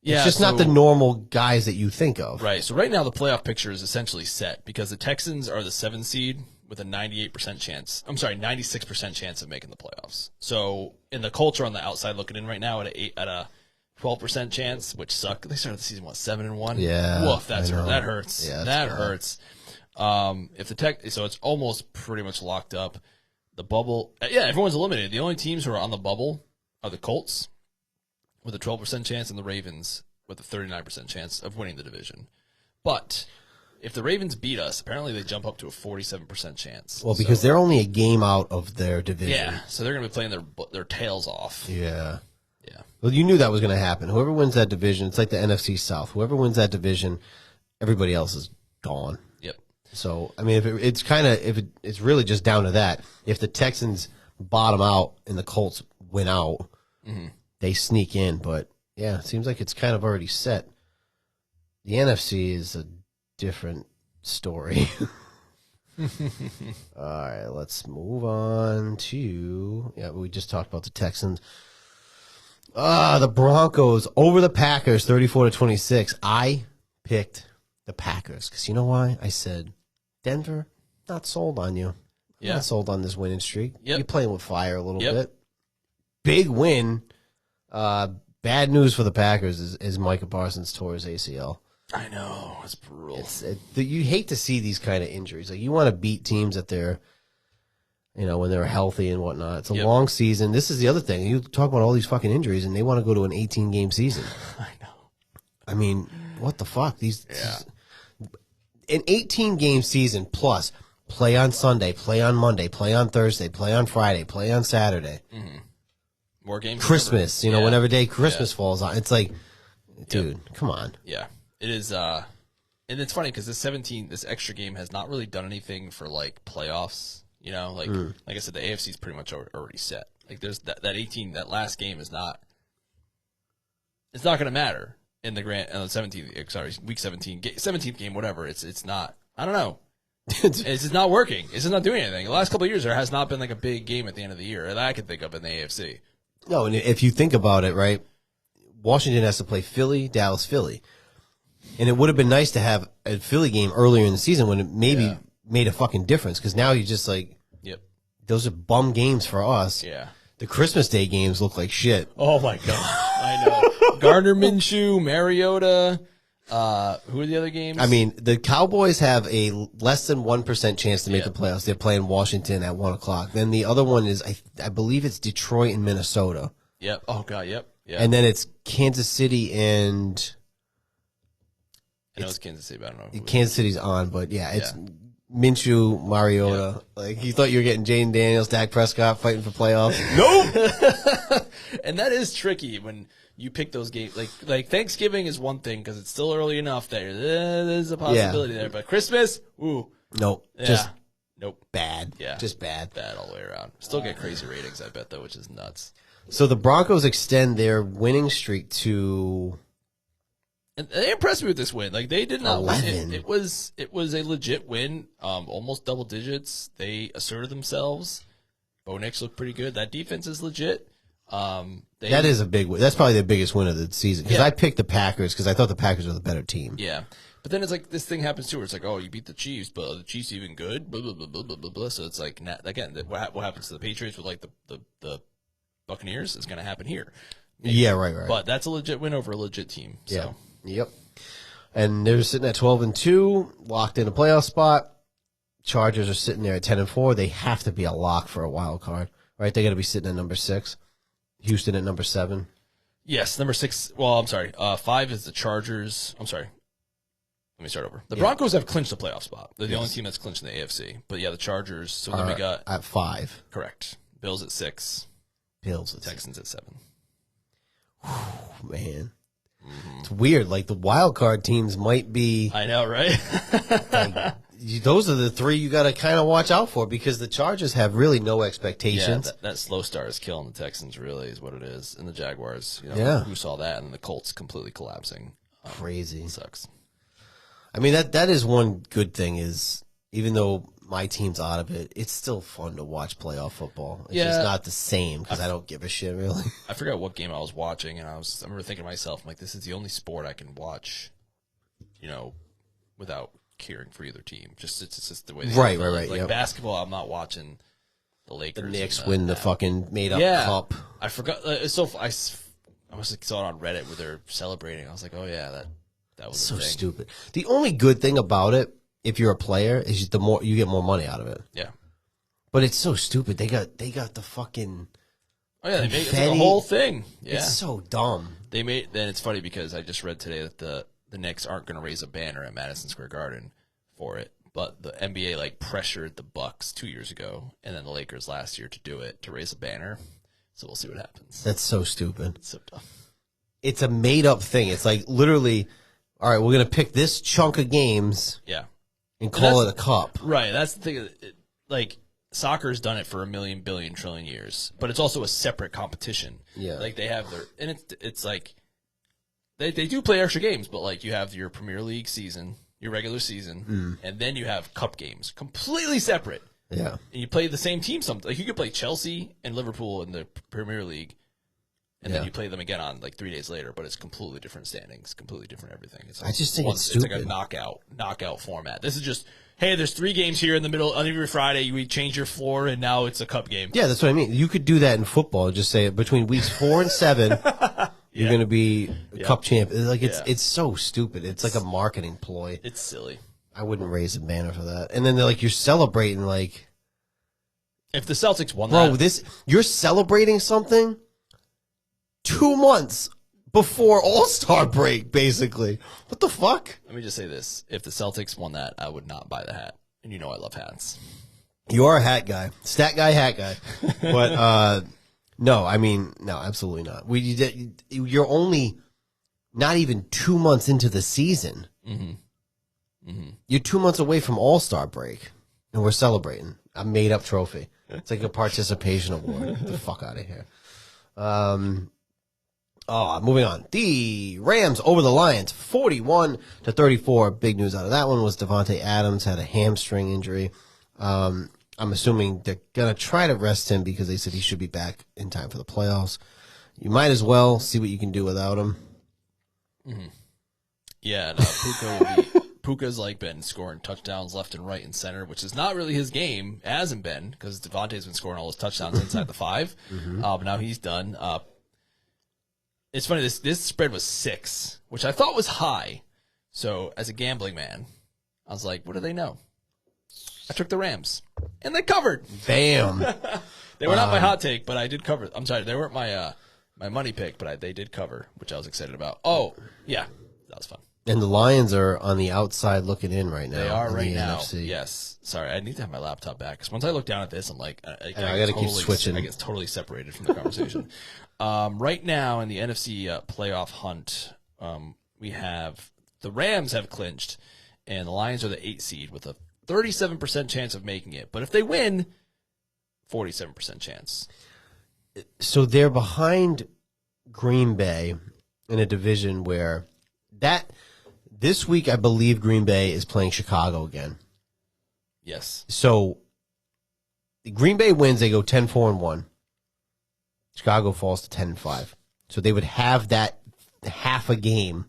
Yeah, it's just not the normal guys that you think of. Right. So right now the playoff picture is essentially set because the Texans are the 7th seed with a 96% chance of making the playoffs. So in the culture on the outside looking in right now at a 12% chance, which suck. They started the season 7-1. Yeah. Woof, that hurts. Yeah, that hurts. So it's almost pretty much locked up. The bubble, everyone's eliminated. The only teams who are on the bubble are the Colts with a 12% chance and the Ravens with a 39% chance of winning the division. But if the Ravens beat us, apparently they jump up to a 47% chance. Well, because they're only a game out of their division. Yeah, so they're going to be playing their tails off. Yeah. Yeah. Well, you knew that was going to happen. Whoever wins that division, it's like the NFC South. Whoever wins that division, everybody else is gone. Yep. So, I mean, it's really just down to that. If the Texans bottom out and the Colts win out, they sneak in. But, yeah, it seems like it's kind of already set. The NFC is a different story. All right, let's move on to, we just talked about the Texans. The Broncos over the Packers, 34-26. I picked the Packers because you know why? I said, Denver, not sold on you. Yeah. Not sold on this winning streak. Yep. You're playing with fire a little bit. Big win. Bad news for the Packers is Micah Parsons tore his ACL. I know. It's brutal. You hate to see these kind of injuries. Like, you want to beat teams at their, when they're healthy and whatnot. It's a long season. This is the other thing. You talk about all these fucking injuries, and they want to go to an 18-game season. I know. I mean, what the fuck? An 18-game season plus play on Sunday, play on Monday, play on Thursday, play on Friday, play on Saturday. Mm-hmm. More games. Christmas, whenever day Christmas falls on. It's like, dude, come on. Yeah. It is, and it's funny because this extra game has not really done anything for like playoffs. Like I said, the AFC is pretty much already set. Like there's that 18, that last game is not. It's not going to matter in the week 17, 17th game, whatever. It's not. I don't know. It's just not working. It's just not doing anything. The last couple of years, there has not been like a big game at the end of the year that I can think of in the AFC. No, and if you think about it, right, Washington has to play Philly, Dallas, Philly. And it would have been nice to have a Philly game earlier in the season when it maybe made a fucking difference. Because now you just those are bum games for us. Yeah. The Christmas Day games look like shit. Oh my god, I know. Gardner Minshew, Mariota. Who are the other games? I mean, the Cowboys have a less than 1% chance to make the playoffs. They're playing Washington at 1:00. Then the other one is, I believe it's Detroit and Minnesota. Yep. Oh god. Yep. Yeah. And then it's Kansas City and I know it's Kansas City, but I don't know. Kansas City's on, but yeah, it's Minshew, Mariota. Yeah. Like, you thought you were getting Jaden Daniels, Dak Prescott fighting for playoffs. Nope. And that is tricky when you pick those games. Like Thanksgiving is one thing because it's still early enough that there's a possibility there. But Christmas, ooh. Nope. Yeah. Just nope. bad. Yeah. Just bad. Bad all the way around. Still get crazy ratings, I bet, though, which is nuts. So the Broncos extend their winning streak to... And they impressed me with this win. Like, they did not 11. win. It was a legit win. Almost double digits. They asserted themselves. Bo Nix looked pretty good. That defense is legit. That is a big win. That's probably the biggest win of the season. Because I picked the Packers because I thought the Packers were the better team. Yeah. But then it's like this thing happens too where it's like, oh, you beat the Chiefs, but are the Chiefs even good? Blah, blah, blah, blah, blah, blah, blah. So it's like, again, what happens to the Patriots with like the Buccaneers is going to happen here. Maybe. Yeah, right. But that's a legit win over a legit team. So. Yeah. Yep. And they're sitting at 12-2, locked in a playoff spot. Chargers are sitting there at 10-4. They have to be a lock for a wild card, right? They got to be sitting at number 6. Houston at number 7. Yes, number 6. Well, I'm sorry. 5 is the Chargers. I'm sorry. Let me start over. The Broncos have clinched the playoff spot. They're the only team that's clinched in the AFC. But yeah, the Chargers. So then we got at 5. Correct. Bills at 6. Bills at Texans at 7. Whew, man. It's weird. Like, the wild card teams might be. I know, right? Like, those are the 3 you got to kind of watch out for because the Chargers have really no expectations. Yeah, that slow start is killing the Texans, really, is what it is. And the Jaguars, who saw that? And then the Colts completely collapsing. Crazy. Sucks. I mean, that is one good thing is, even though my team's out of it, it's still fun to watch playoff football. It's just not the same because I don't give a shit, really. I forgot what game I was watching, and I remember thinking to myself, I'm like, this is the only sport I can watch, without caring for either team. It's just the way they right. Like basketball, I'm not watching the Lakers. The Knicks win the fucking made-up cup. I forgot. It's so I saw it on Reddit where they're celebrating. I was like, oh, yeah, that was so stupid. The only good thing about it, if you're a player, is the more you get more money out of it. Yeah. But it's so stupid. They got the fucking they made it the whole thing. Yeah. It's so dumb. Then it's funny because I just read today that the Knicks aren't going to raise a banner at Madison Square Garden for it, but the NBA pressured the Bucks 2 years ago and then the Lakers last year to do it, to raise a banner. So we'll see what happens. That's so stupid. It's so dumb. It's a made up thing. It's like literally, all right, we're going to pick this chunk of games. Yeah. And call it a cup. Right. That's the thing. Soccer's done it for a million, billion, trillion years, but it's also a separate competition. Yeah. They have and it's like, they do play extra games, but you have your Premier League season, your regular season, and then you have cup games, completely separate. Yeah. And you play the same team. You could play Chelsea and Liverpool in the Premier League, and then you play them again on 3 days later, but it's completely different standings, completely different everything. I just think it's stupid. It's like a knockout format. This is just, hey, there's 3 games here in the middle. On every Friday, we change your floor, and now it's a cup game. Yeah, that's what I mean. You could do that in football. Just say between weeks 4 and 7, you're going to be cup champ. It's so stupid. It's like a marketing ploy. It's silly. I wouldn't raise a banner for that. And then they're you're celebrating if the Celtics won that. Bro, you're celebrating something 2 months before All-Star break, basically. What the fuck? Let me just say this. If the Celtics won that, I would not buy the hat. And I love hats. You are a hat guy. Stat guy, hat guy. But, no, absolutely not. You're only not even 2 months into the season. You're 2 months away from All-Star break, and we're celebrating a made-up trophy. It's like a participation award. Get the fuck out of here. Moving on. The Rams over the Lions, 41-34. Big news out of that one was Devontae Adams had a hamstring injury. I'm assuming they're going to try to rest him because they said he should be back in time for the playoffs. You might as well see what you can do without him. Yeah, no, Puka's like been scoring touchdowns left and right and center, which is not really his game. It hasn't been because Devontae's been scoring all his touchdowns inside the 5. But now he's done. It's funny. This spread was 6, which I thought was high. So as a gambling man, I was like, what do they know? I took the Rams, and they covered. Bam. They were not my hot take, but I did cover. I'm sorry, they weren't my my money pick, but they did cover, which I was excited about. Oh, yeah, that was fun. And the Lions are on the outside looking in right now. They are in right the now. NFC. Yes. Sorry, I need to have my laptop back because once I look down at this, I'm like, I got to keep switching. I get totally separated from the conversation. Right now in the NFC playoff hunt, we have the Rams have clinched, and the Lions are the 8 seed with a 37% chance of making it. But if they win, 47% chance. So they're behind Green Bay in a division where this week I believe Green Bay is playing Chicago again. Yes. So Green Bay wins, they go 10-4-1. Chicago falls to 10-5. So they would have that half a game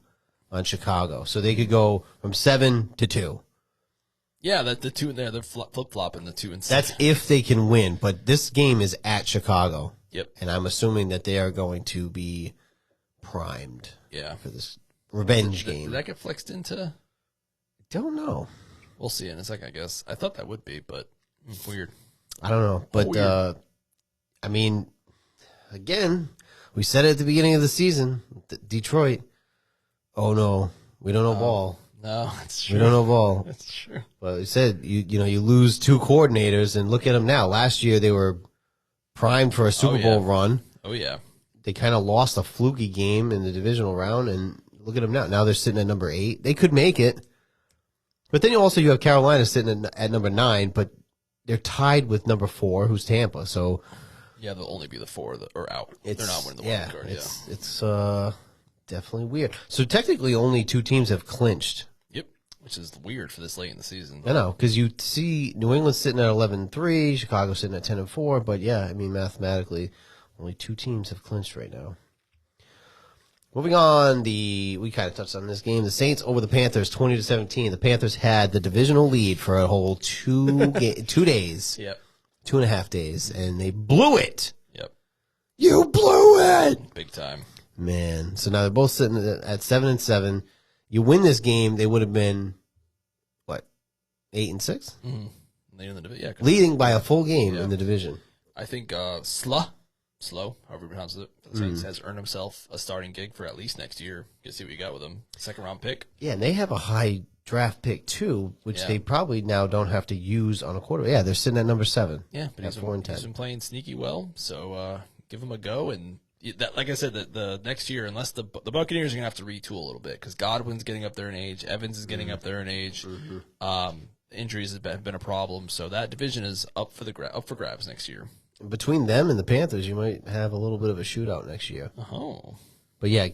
on Chicago. So they could go from 7 to 2. Yeah, the 2 there, they're flip-flopping the 2 and 7. That's if they can win, but this game is at Chicago. Yep. And I'm assuming that they are going to be primed for this revenge game. Did that get flexed into? Don't know. We'll see in a second, I guess. I thought that would be, but weird. I don't know. But, I mean, again, we said it at the beginning of the season, Detroit, oh, no, we don't know ball. No, that's true. We don't know ball. That's true. Well, you said, you lose 2 coordinators, and look at them now. Last year, they were primed for a Super Bowl run. Oh, yeah. They kind of lost a fluky game in the divisional round, and look at them now. Now they're sitting at number 8. They could make it. But then you have Carolina sitting at number 9, but they're tied with number 4, who's Tampa. So yeah, they'll only be the 4 that are out. They're not winning the wild card. It's definitely weird. So technically, only 2 teams have clinched. Yep, which is weird for this late in the season. I know, because you see New England sitting at 11-3, Chicago sitting at 10-4. But yeah, I mean mathematically, only 2 teams have clinched right now. Moving on, we kind of touched on this game. The Saints over the Panthers, 20-17. The Panthers had the divisional lead for a whole 2 days. Yep. 2.5 days, and they blew it. Yep. You blew it! Big time. Man. So now they're both sitting at 7-7. You win this game, they would have been, what, 8-6? Mm-hmm. Leading by a full game in the division. I think Slow, however you pronounce it, for the Saints, has earned himself a starting gig for at least next year. You see what you got with him. 2nd-round pick. Yeah, and they have a high draft pick, too, which they probably now don't have to use on a quarterback. Yeah, they're sitting at number 7. Yeah, but he's been playing sneaky well, so give him a go. And that, like I said, the next year, unless the Buccaneers are going to have to retool a little bit, because Godwin's getting up there in age, Evans is getting up there in age. Injuries have been a problem, so that division is up for grabs next year. Between them and the Panthers, you might have a little bit of a shootout next year. Oh. But yeah,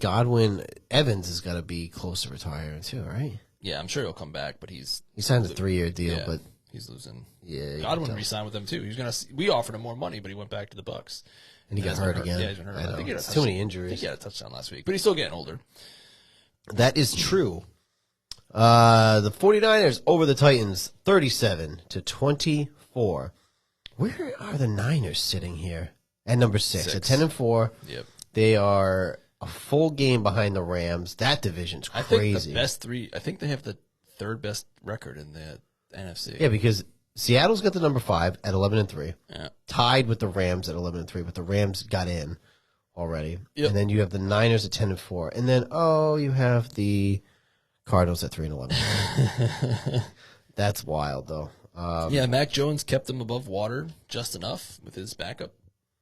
Evans has got to be close to retiring too, right? Yeah, I'm sure he'll come back, but he signed a 3-year deal, but he's losing. Yeah, Godwin re-signed with them too. We offered him more money, but he went back to the Bucs. And he got hurt again. Yeah, he's been hurt. I think he had too many injuries. I think he had a touchdown last week, but he's still getting older. That is true. The 49ers over the Titans, 37-24. Where are the Niners sitting here? At number 6. At 10-4. Yep. They are a full game behind the Rams. That division's crazy. I think the best 3. I think they have the 3rd best record in the NFC. Yeah, because Seattle's got the number 5 at 11-3. Yeah. Tied with the Rams at 11-3, but the Rams got in already. Yep. And then you have the Niners at 10-4. And then you have the Cardinals at 3-11. That's wild though. Mac Jones kept them above water just enough with his backup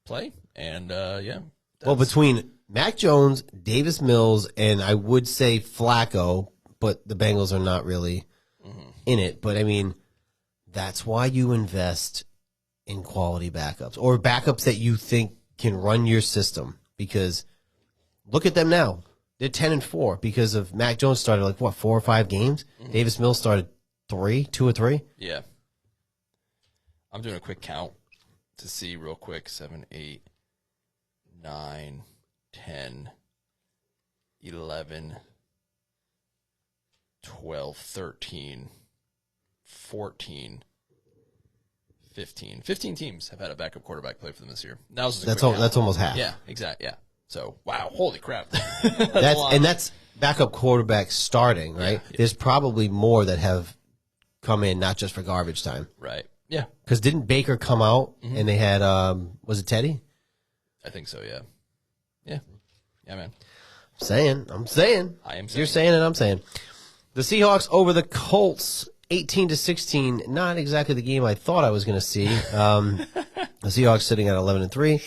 play, and well, between Mac Jones, Davis Mills, and I would say Flacco, but the Bengals are not really in it. But I mean, that's why you invest in quality backups or backups that you think can run your system. Because look at them now; they're 10-4 because of Mac Jones started 4 or 5 games. Davis Mills started 2 or 3. Yeah. I'm doing a quick count to see real quick. 7, 8, 9, 10, 11, 12, 13, 14, 15. 15 teams have had a backup quarterback play for them this year. That's almost half. Yeah, exactly. Yeah. So, wow, holy crap. That's backup quarterback starting, right? Yeah. There's probably more that have come in, not just for garbage time. Right. Yeah. Because didn't Baker come out and they had, was it Teddy? I think so, yeah. Yeah. Yeah, man. I'm saying. I am saying. You're saying it, I'm saying. The Seahawks over the Colts, 18-16. Not exactly the game I thought I was going to see. The Seahawks sitting at 11-3.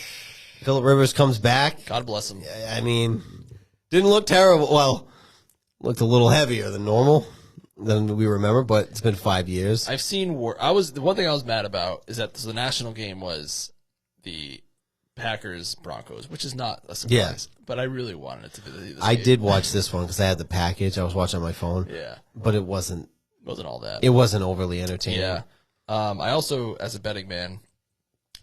Phillip Rivers comes back. God bless him. I mean, didn't look terrible. Well, looked a little heavier than normal than we remember, but it's been 5 years. I've seen the one thing I was mad about is that the national game was the Packers Broncos, which is not a surprise. Yeah. But I really wanted it to be this I game. did watch this one because I had the package. I was watching on my phone. Yeah. But it wasn't all that. It wasn't overly entertaining. Yeah. I also, as a betting man,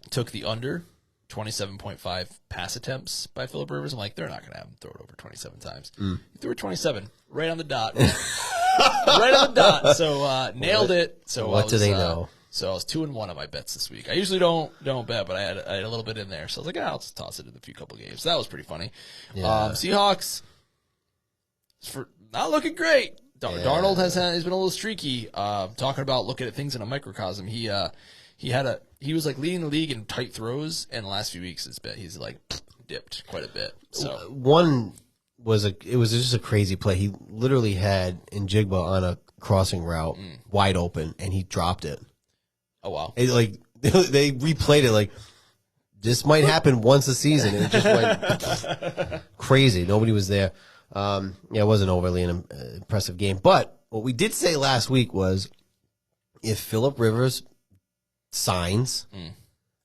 took the under 27.5 pass attempts by Phillip Rivers. I'm like, they're not going to have him throw it over 27 times. He threw it 27, right on the dot. Right on the dot. So nailed it. So what do they know? So I was 2-1 on my bets this week. I usually don't bet, but I had a little bit in there. So I was like, I'll just toss it in a few couple games. So that was pretty funny. Yeah. Seahawks, for not looking great. Darnold he's been a little streaky. Talking about looking at things in a microcosm. He was like leading the league in tight throws, and the last few weeks he's like dipped quite a bit. So one was it was just a crazy play. He literally had Njigba on a crossing route wide open, and he dropped it. Oh wow! They replayed it like this might happen once a season, and it just went crazy. Nobody was there. It wasn't overly an impressive game, but what we did say last week was if Phillip Rivers signs,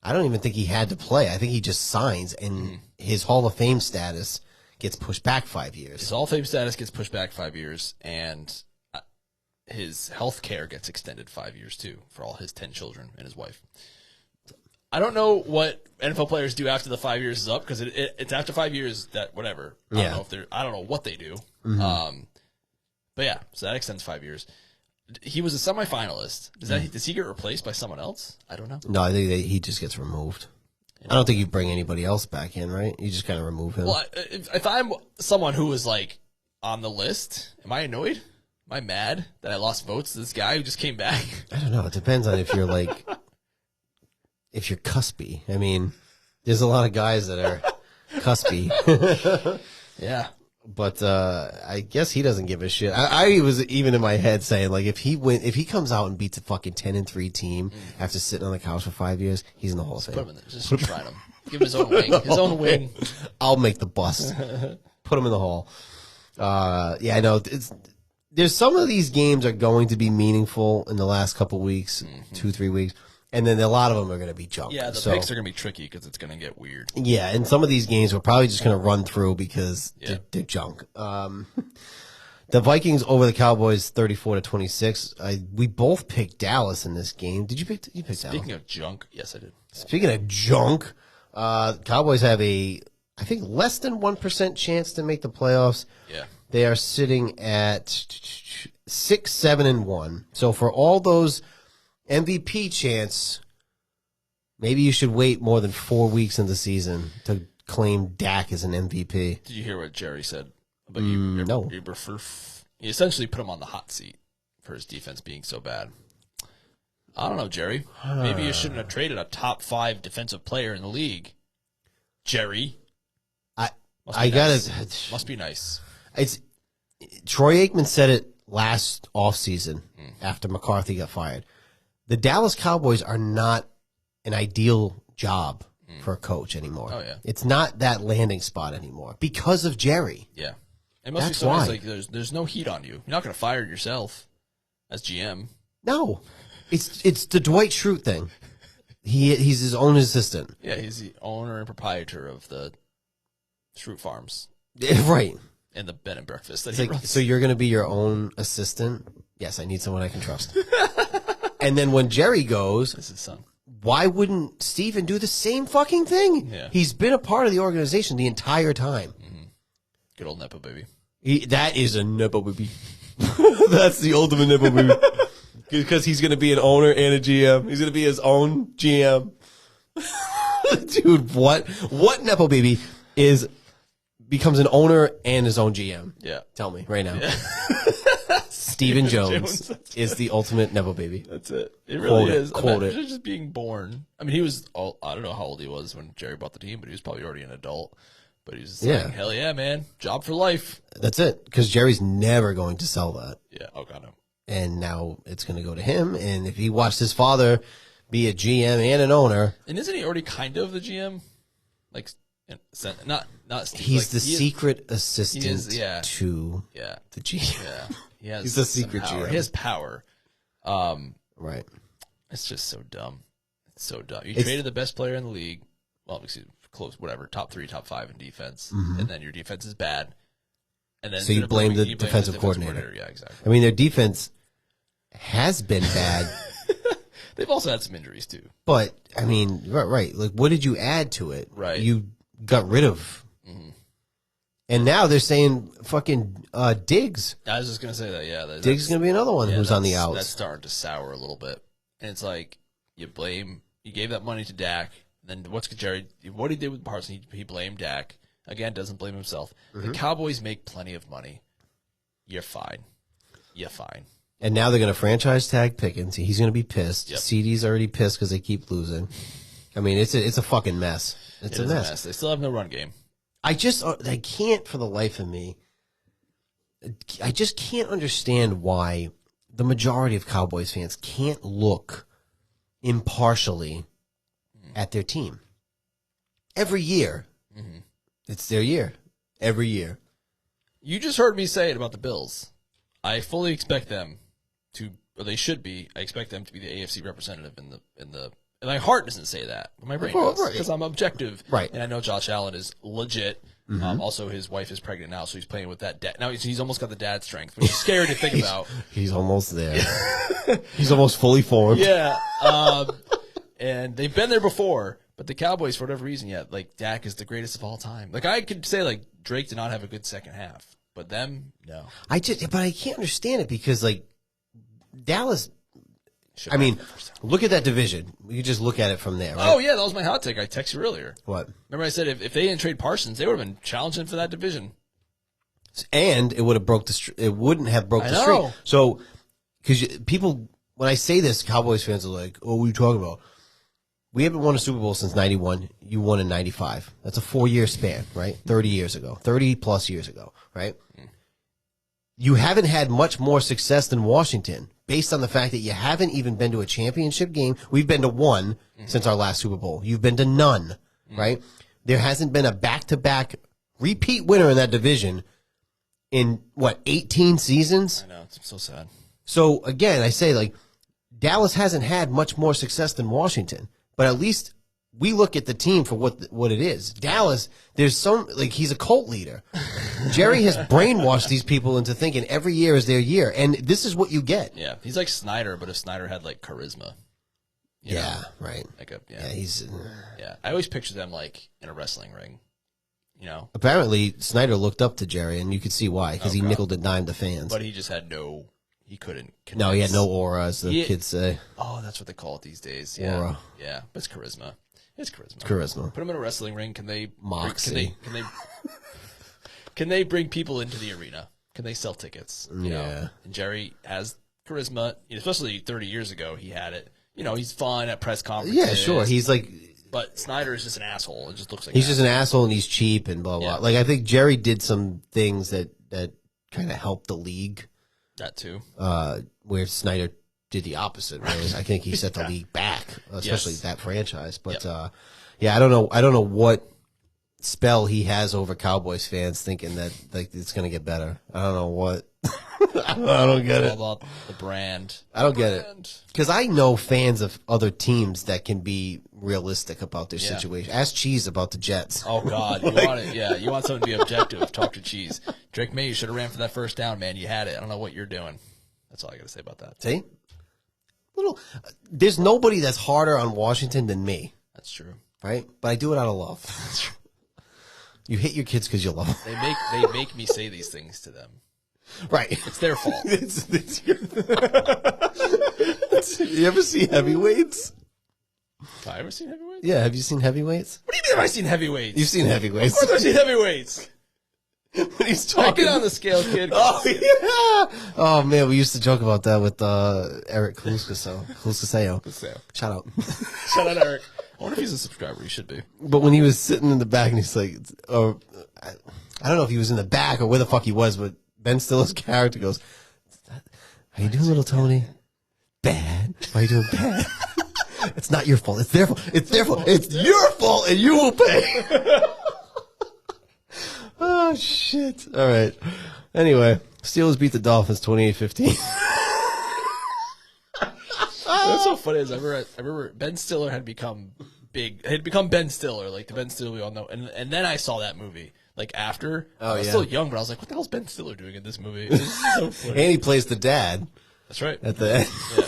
I don't even think he had to play. I think he just signs, and his Hall of Fame status gets pushed back 5 years. His Hall of Fame status gets pushed back 5 years, and his health care gets extended 5 years too for all his 10 children and his wife. I don't know what NFL players do after the 5 years is up because it's after 5 years that whatever. I don't know what they do. But yeah, so that extends 5 years. He was a semifinalist. Does he get replaced by someone else? I don't know. No, I think he just gets removed. I don't think you bring anybody else back in, right? You just kind of remove him. Well, if I'm someone who was like on the list, am I annoyed? Am I mad that I lost votes to this guy who just came back? I don't know. It depends on if you're like, if you're cuspy. I mean, there's a lot of guys that are cuspy. Yeah. But I guess he doesn't give a shit. I was even in my head saying like if he comes out and beats a fucking 10-3 team after sitting on the couch for 5 years, he's in the Hall of Fame. Put him in there. Just shrine him. Give him his own wing. His own wing. I'll make the bus. Put him in the Hall. I know. There's some of these games are going to be meaningful in the last couple weeks, 2-3 weeks. And then a lot of them are going to be junk. Yeah, the picks are going to be tricky because it's going to get weird. Yeah, and some of these games we're probably just going to run through because they're junk. The Vikings over the Cowboys 34-26. We both picked Dallas in this game. Did you pick Dallas? Speaking of junk, yes, I did. Speaking of junk, Cowboys have I think less than 1% chance to make the playoffs. Yeah. They are sitting at 6-7-1. So for all those MVP chance, maybe you should wait more than 4 weeks in the season to claim Dak as an MVP. Did you hear what Jerry said about no. He essentially put him on the hot seat for his defense being so bad. I don't know, Jerry. Maybe you shouldn't have traded a top 5 defensive player in the league. Jerry. Must be nice. It's Troy Aikman said it last offseason after McCarthy got fired. The Dallas Cowboys are not an ideal job for a coach anymore. Oh, yeah. It's not that landing spot anymore because of Jerry. Yeah. It must be so nice, like there's no heat on you. You're not going to fire yourself as GM. No. It's the Dwight Schrute thing. He's his own assistant. Yeah, he's the owner and proprietor of the Schrute Farms. Right. And the bed and breakfast that it's he like, runs. So you're going to be your own assistant? Yes, I need someone I can trust. And then when Jerry goes, this is his son. Why wouldn't Steven do the same fucking thing? Yeah. He's been a part of the organization the entire time. Good old Nepo baby. That is a Nepo baby. That's the ultimate Nepo baby. Because he's going to be an owner and a GM. He's going to be his own GM. Dude, what Nepo baby becomes an owner and his own GM? Yeah. Tell me right now. Yeah. Stephen Jones is the ultimate Nepo baby. That's it. It really is. Quote it. Just being born. I mean, he was, I don't know how old he was when Jerry bought the team, but he was probably already an adult. But he was just saying, hell yeah, man. Job for life. That's it. Because Jerry's never going to sell that. Yeah. Oh, God, no. And now it's going to go to him. And if he watched his father be a GM and an owner. And isn't he already kind of the GM? Like, not he's the secret assistant to the GM. Yeah. He's the secret power. GM. He has power. Right. It's just so dumb. It's so dumb. You traded the best player in the league. Well, excuse me, close, whatever, top 3, top 5 in defense. And then your defense is bad. And then so you blame the defensive coordinator. Yeah, exactly. I mean, their defense has been bad. They've also had some injuries too. But I mean, right. Like, what did you add to it? Right. You got rid of. And now they're saying fucking Diggs. I was just gonna say that. Yeah, Diggs is gonna be another one who's on the outs. That's starting to sour a little bit. And it's like you gave that money to Dak. Then what he did with Parsons, he blamed Dak. Again, doesn't blame himself. The Cowboys make plenty of money. You're fine. You're fine. And now they're going to franchise tag Pickens. He's going to be pissed. Yep. CD's already pissed because they keep losing. I mean, it's a fucking mess. It's a mess. They still have no run game. I can't for the life of me. I just can't understand why the majority of Cowboys fans can't look impartially at their team. Every year, it's their year. Every year. You just heard me say it about the Bills. I fully expect them to, or they should be. I expect them to be the AFC representative in the. And my heart doesn't say that, but my brain does because I'm objective. Right. And I know Josh Allen is legit. Also, his wife is pregnant now, so he's playing with that dad. Now he's almost got the dad strength, which is scary to think about. He's almost there. He's almost fully formed. Yeah. And they've been there before, but the Cowboys, for whatever reason, like Dak is the greatest of all time. Like I could say, like Drake did not have a good second half, but them, no. But I can't understand it because like Dallas. I mean, look at that division. You just look at it from there. Right? Oh yeah, that was my hot take. I texted you earlier. What? Remember I said if they didn't trade Parsons, they would have been challenging for that division. And it would have it wouldn't have broke the streak. So, because people, when I say this, Cowboys fans are like, "Oh, what are you talking about? We haven't won a Super Bowl since '91. You won in '95. That's a 4-year span, right? 30 years ago, 30 plus years ago, right? You haven't had much more success than Washington, based on the fact that you haven't even been to a championship game. We've been to one since our last Super Bowl. You've been to none, right? There hasn't been a back-to-back repeat winner in that division in, 18 seasons? I know. It's so sad. So, again, I say, like, Dallas hasn't had much more success than Washington, but at least we look at the team for what it is. Dallas, there's he's a cult leader. Jerry has brainwashed these people into thinking every year is their year, and this is what you get. Yeah, he's like Snyder, but if Snyder had like charisma. You know? Right. Like he's. Yeah, I always picture them like in a wrestling ring. You know. Apparently, Snyder looked up to Jerry, and you could see why, because he nickeled and dimed the fans. But he just had he couldn't convince. No, he had no aura, as the kids say. Oh, that's what they call it these days. Yeah. Aura. Yeah, but it's charisma. It's charisma. Charisma. Put them in a wrestling ring. Can they Moxie? Can they bring people into the arena? Can they sell tickets? You Yeah. know? And Jerry has charisma, especially 30 years ago. He had it. You know, he's fun at press conferences. Yeah, sure. He's like, but Snyder is just an asshole. It just looks like he's just an asshole, and he's cheap and blah blah. Yeah. Like I think Jerry did some things that kind of helped the league. That too. Where Snyder did the opposite. Right? I think he set the league back, especially that franchise. But I don't know what spell he has over Cowboys fans, thinking that like it's going to get better. I don't know what. I don't get it. All about the brand. I don't get it because I know fans of other teams that can be realistic about their situation. Ask Cheese about the Jets. Oh God, you want it? Yeah, you want someone to be objective. Talk to Cheese. Drake May, you should have ran for that first down, man. You had it. I don't know what you're doing. That's all I got to say about that. See, there's nobody that's harder on Washington than me. That's true, right? But I do it out of love. You hate your kids because you love them. They make me say these things to them. Right. It's their fault. You ever see Heavyweights? Have I ever seen Heavyweights? Yeah, have you seen Heavyweights? What do you mean have I seen Heavyweights? You've seen Heavyweights. Of course I've seen Heavyweights. When he's I talking get on the scale, kid. Oh, yeah. Oh, man, we used to joke about that with Eric Caluscaseo. Shout out. Shout out, Eric. I wonder if he's a subscriber. He should be. But when he was sitting in the back and he's like, or I don't know if he was in the back or where the fuck he was, but Ben Stiller's character goes, how you doing, little Tony? Bad. Why are you doing bad? It's not your fault. It's their fault. It's their fault. It's your fault, and you will pay. Oh, shit. All right. Anyway, Steelers beat the Dolphins 28-15. What's so funny is I remember Ben Stiller had become big. Had become Ben Stiller, like the Ben Stiller we all know. And then I saw that movie. Like after. I was still young, but I was like, what the hell's Ben Stiller doing in this movie? This is so funny. And he plays the dad. That's right. At the end. Yeah.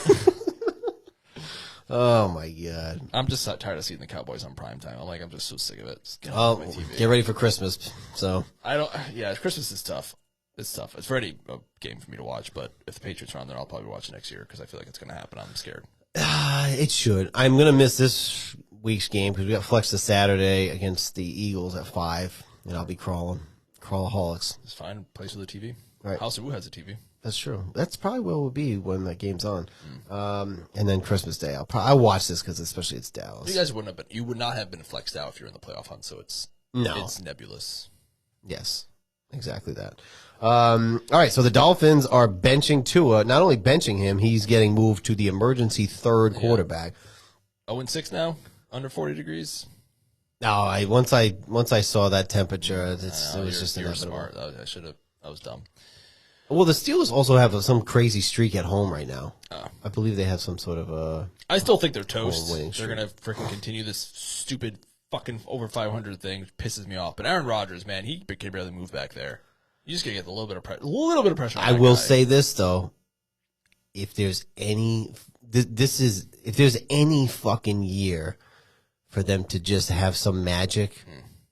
Oh, my God. I'm just tired of seeing the Cowboys on primetime. I'm just so sick of it. Just get off my TV. Get ready for Christmas. So Christmas is tough. It's tough. It's already a game for me to watch, but if the Patriots are on there, I'll probably watch it next year because I feel like it's going to happen. I'm scared. It should. I'm going to miss this week's game because we got Flex this Saturday against the Eagles at 5, and I'll be crawlaholics. It's fine. Place with a TV. Right. House of Woo has a TV. That's true. That's probably where we'll be when that game's on. And then Christmas Day, I'll watch this because especially it's Dallas. You guys you would not have been flexed out if you're in the playoff hunt, so it's nebulous. Yes, exactly that. All right, so the Dolphins are benching Tua. Not only benching him, he's getting moved to the emergency third quarterback. 0-6 now, under 40 degrees. No, once I saw that temperature, it was just you're inevitable. smart. I was dumb. Well, the Steelers also have some crazy streak at home right now. I believe they have some sort of I still think they're toast. winning They're streak. going to freaking continue this stupid fucking over 500 thing, which pisses me off. But Aaron Rodgers, man, he can barely move back there. You just got to get a little bit of pressure. I will say this though, if there's any fucking year for them to just have some magic,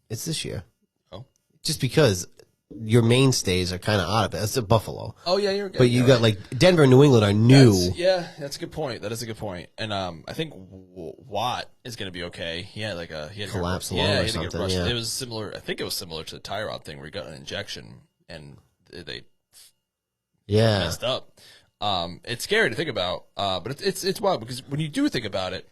it's this year. Oh, just because your mainstays are kind of out of it. It's a Buffalo. Oh yeah, you're good. But you got like Denver and New England are new. That's a good point. That is a good point. And I think Watt is going to be okay. He had collapse or something. Yeah. It was similar. I think it was similar to the Tyrod thing where he got an injection and they messed up. It's scary to think about, but it's wild because when you do think about it,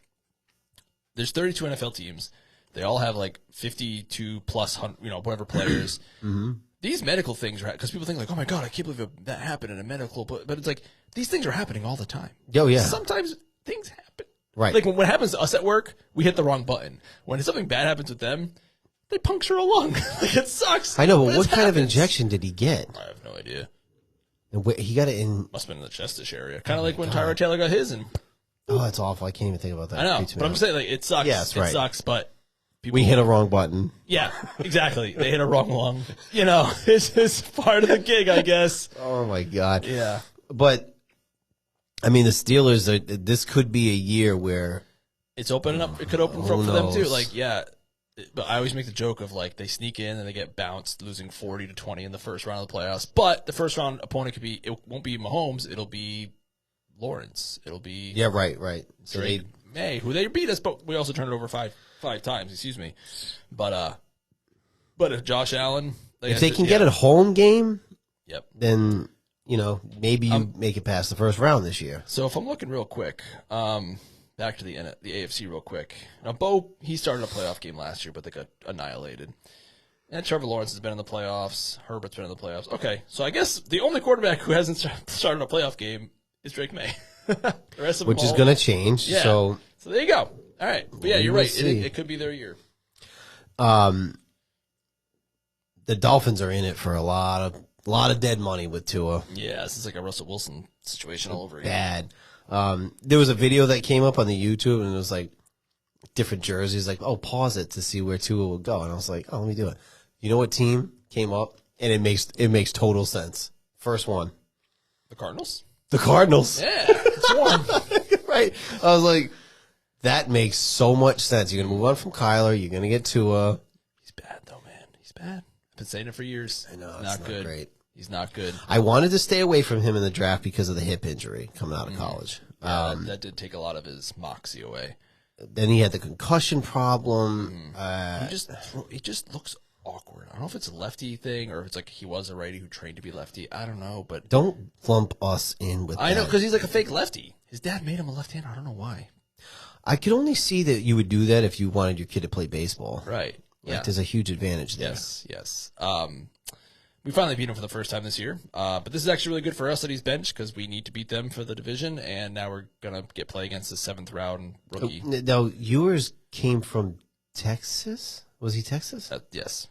there's 32 NFL teams. They all have like 52 plus, whatever players. Mm-hmm. These medical things are because people think like, oh my god, I can't believe that happened in a medical, but it's like these things are happening all the time. Oh yeah. Sometimes things happen. Right. Like when it happens to us at work, we hit the wrong button. When something bad happens with them, they puncture a lung. Like it sucks. I know, but what kind of injection did he get? I have no idea. He got it in. Must have been in the chestish area, kind of like when Tyrod Taylor got his. And oh, that's awful. I can't even think about that. I know, but I'm saying like it sucks. Yes, right. It sucks, but. We hit a wrong button. Yeah, exactly. They hit a wrong lung. It's part of the gig, I guess. Oh, my God. Yeah. But, I mean, the Steelers, this could be a year where... It's opening up. It could open up for them, too. Like, yeah. But I always make the joke of, like, they sneak in and they get bounced, losing 40-20 in the first round of the playoffs. But the first round opponent it won't be Mahomes. It'll be Lawrence. It'll be... Yeah, right. So Drake May, who they beat us, but we also turned it over five times, excuse me. But if Josh Allen, if they can get a home game, yep, then maybe you make it past the first round this year. So if I'm looking real quick, back to the AFC real quick. Now Bo, he started a playoff game last year, but they got annihilated. And Trevor Lawrence has been in the playoffs. Herbert's been in the playoffs. Okay, so I guess the only quarterback who hasn't started a playoff game is Drake May. The rest of them which is going to change. Yeah. So there you go. All right. But yeah, you're right. It could be their year. The Dolphins are in it for a lot of dead money with Tua. Yeah, this is like a Russell Wilson situation all over again. Bad. There was a video that came up on the YouTube, and it was like different jerseys. Like, oh, pause it to see where Tua will go. And I was like, oh, let me do it. You know what team came up? And it makes total sense. First one. The Cardinals? The Cardinals. Yeah, it's one. Right. I was like, that makes so much sense. You're going to move on from Kyler. You're going to get Tua. He's bad, though, man. He's bad. I've been saying it for years. I know. It's not good. Great. He's not good. I wanted to stay away from him in the draft because of the hip injury coming out of college. Yeah, that did take a lot of his moxie away. Then he had the concussion problem. He just looks awkward. I don't know if it's a lefty thing or if it's like he was a righty who trained to be lefty. I don't know, but Don't lump us in with I know that. because he's like a fake lefty. His dad made him a left-hander. I don't know why. I could only see that you would do that if you wanted your kid to play baseball. Right. Like, Yeah. there's a huge advantage there. Yes. We finally beat him for the first time this year. But this is actually really good for us that he's benched because we need to beat them for the division, and now we're gonna get play against the 7th round rookie. Now, yours came from Texas? Was he Texas? Yes.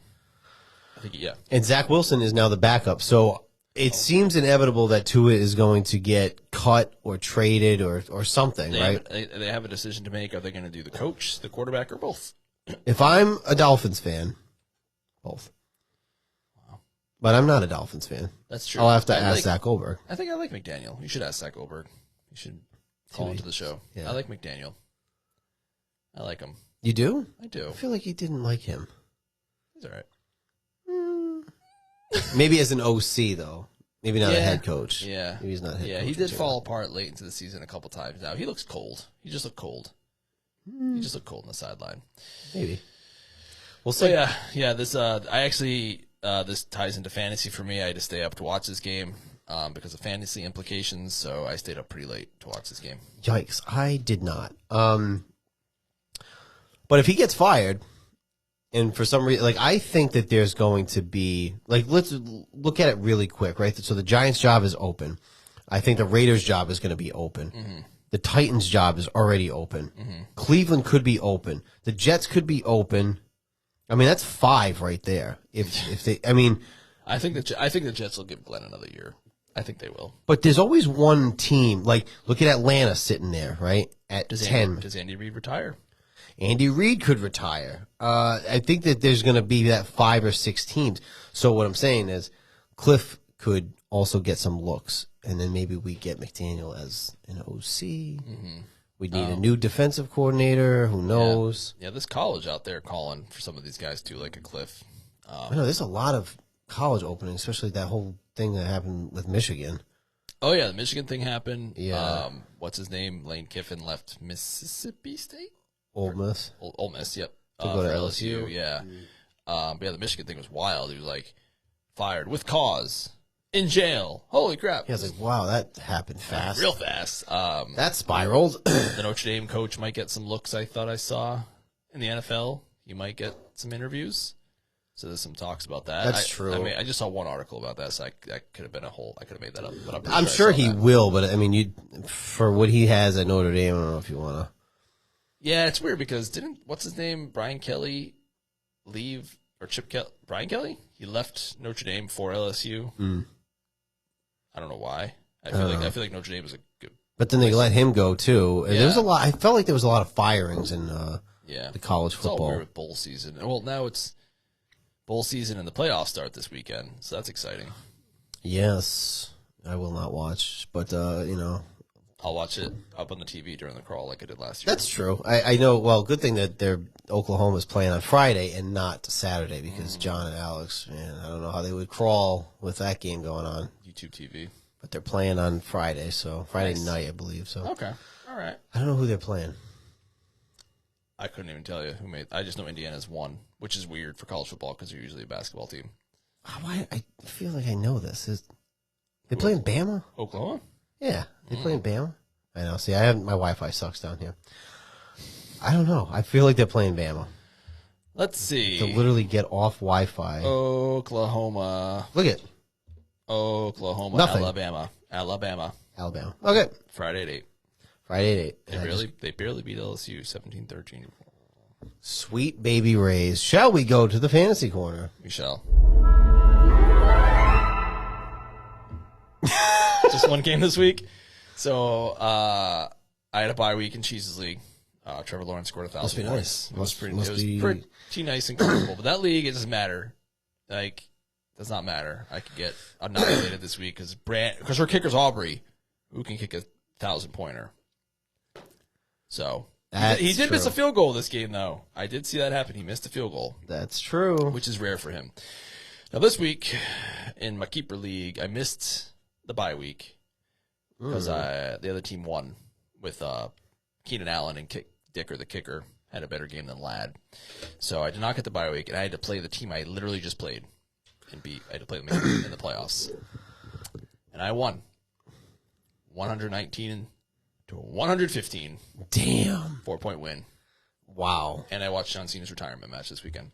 I think yeah. And Zach Wilson is now the backup. So it seems inevitable that Tua is going to get cut or traded or something, right? They have a decision to make. Are they going to do the coach, the quarterback, or both? If I'm a Dolphins fan, both. Wow. But I'm not a Dolphins fan. That's true. I'll have to ask Zach Goldberg. I think I like McDaniel. You should ask Zach Goldberg. You should call into the show. Yeah. I like McDaniel. I like him. You do? I do. I feel like you didn't like him. He's all right. Maybe as an OC, though. Maybe not a head coach. Yeah. Maybe he's not a head coach. Yeah, he did fall apart late into the season a couple times. Now he looks cold. He just looked cold. He just looked cold on the sideline. Maybe. We'll So see. yeah. This this ties into fantasy for me. I had to stay up to watch this game because of fantasy implications. So I stayed up pretty late to watch this game. Yikes. I did not. But if he gets fired, and for some reason, like, I think that there's going to be, like, let's look at it really quick, right? So the Giants' job is open. I think the Raiders' job is going to be open. Mm-hmm. The Titans' job is already open. Mm-hmm. Cleveland could be open. The Jets could be open. I mean, that's 5 right there. If they, I mean, I think the Jets will give Glenn another year. I think they will. but there's always one team. Like, look at Atlanta sitting there, right? At 10. Does Andy Reid retire? Andy Reid could retire. I think that there's going to be that 5 or 6 teams. So what I'm saying is Cliff could also get some looks, and then maybe we get McDaniel as an OC. Mm-hmm. We need a new defensive coordinator. Who knows? Yeah, there's college out there calling for some of these guys too, like a Cliff. I know there's a lot of college openings, especially that whole thing that happened with Michigan. Oh yeah, the Michigan thing happened. Yeah. What's his name? Lane Kiffin left Mississippi State. Ole Miss. Ole Miss, yep. To go to for LSU. Yeah. But yeah, the Michigan thing was wild. He was like fired with cause, in jail. Holy crap! Yeah, I was like, wow, that happened fast. Real fast. That spiraled. The Notre Dame coach might get some looks. I thought I saw in the NFL. He might get some interviews. So there's some talks about that. That's true. I mean, I just saw one article about that, so that could have been a whole. I could have made that up, but I'm pretty I'm sure sure I saw he that. will, but I mean, for what he has at Notre Dame, I don't know if you want to. Yeah, it's weird because what's his name, Brian Kelly, leave or Chip Kelly? Brian Kelly? He left Notre Dame for LSU. I don't know why. I feel like Notre Dame is a good. But then they let him go too. And Yeah. There was a lot. I felt like there was a lot of firings in Yeah, the college it's all football. weird with bowl season. Well, now it's bowl season and the playoffs start this weekend, so that's exciting. Yes, I will not watch, but I'll watch it up on the TV during the crawl like I did last year. that's true. I know. Well, good thing that Oklahoma's playing on Friday and not Saturday because John and Alex, man, I don't know how they would crawl with that game going on. YouTube TV. But they're playing on Friday, so Friday Nice. night, I believe. So Okay, all right. I don't know who they're playing. I couldn't even tell you who made. I just know Indiana's won, which is weird for college football because they're usually a basketball team. Why? I feel like I know this. They playing Bama? Oklahoma. Yeah, they playing Bama. I know. See, my Wi-Fi sucks down here. I don't know. I feel like they're playing Bama. Let's see. To literally get off Wi-Fi. Oklahoma. Look at Oklahoma. Nothing. Alabama. Alabama. Okay, Friday at 8. Friday at 8. They And I barely beat LSU 17-13. Sweet baby Rays. Shall we go to the fantasy corner? We shall. Just one game this week. So I had a bye week in Cheese's league. Trevor Lawrence scored 1,000 Must be points. nice. It was Must pretty be- pretty nice and comfortable. But that league, it doesn't matter. Like, does not matter. I could get annihilated this week because her kicker's Aubrey, who can kick a 1,000-pointer. So That's he did miss true. a field goal this game, though. I did see that happen. He missed a field goal, That's true. which is rare for him. Now this week in my keeper league, I missed the bye week because the other team won with Keenan Allen and Dicker, the kicker, had a better game than Ladd. So I did not get the bye week, and I had to play the team I literally just played and beat. I had to play them in the playoffs. And I won 119 to 115. Damn. 4-point win. Wow. And I watched John Cena's retirement match this weekend.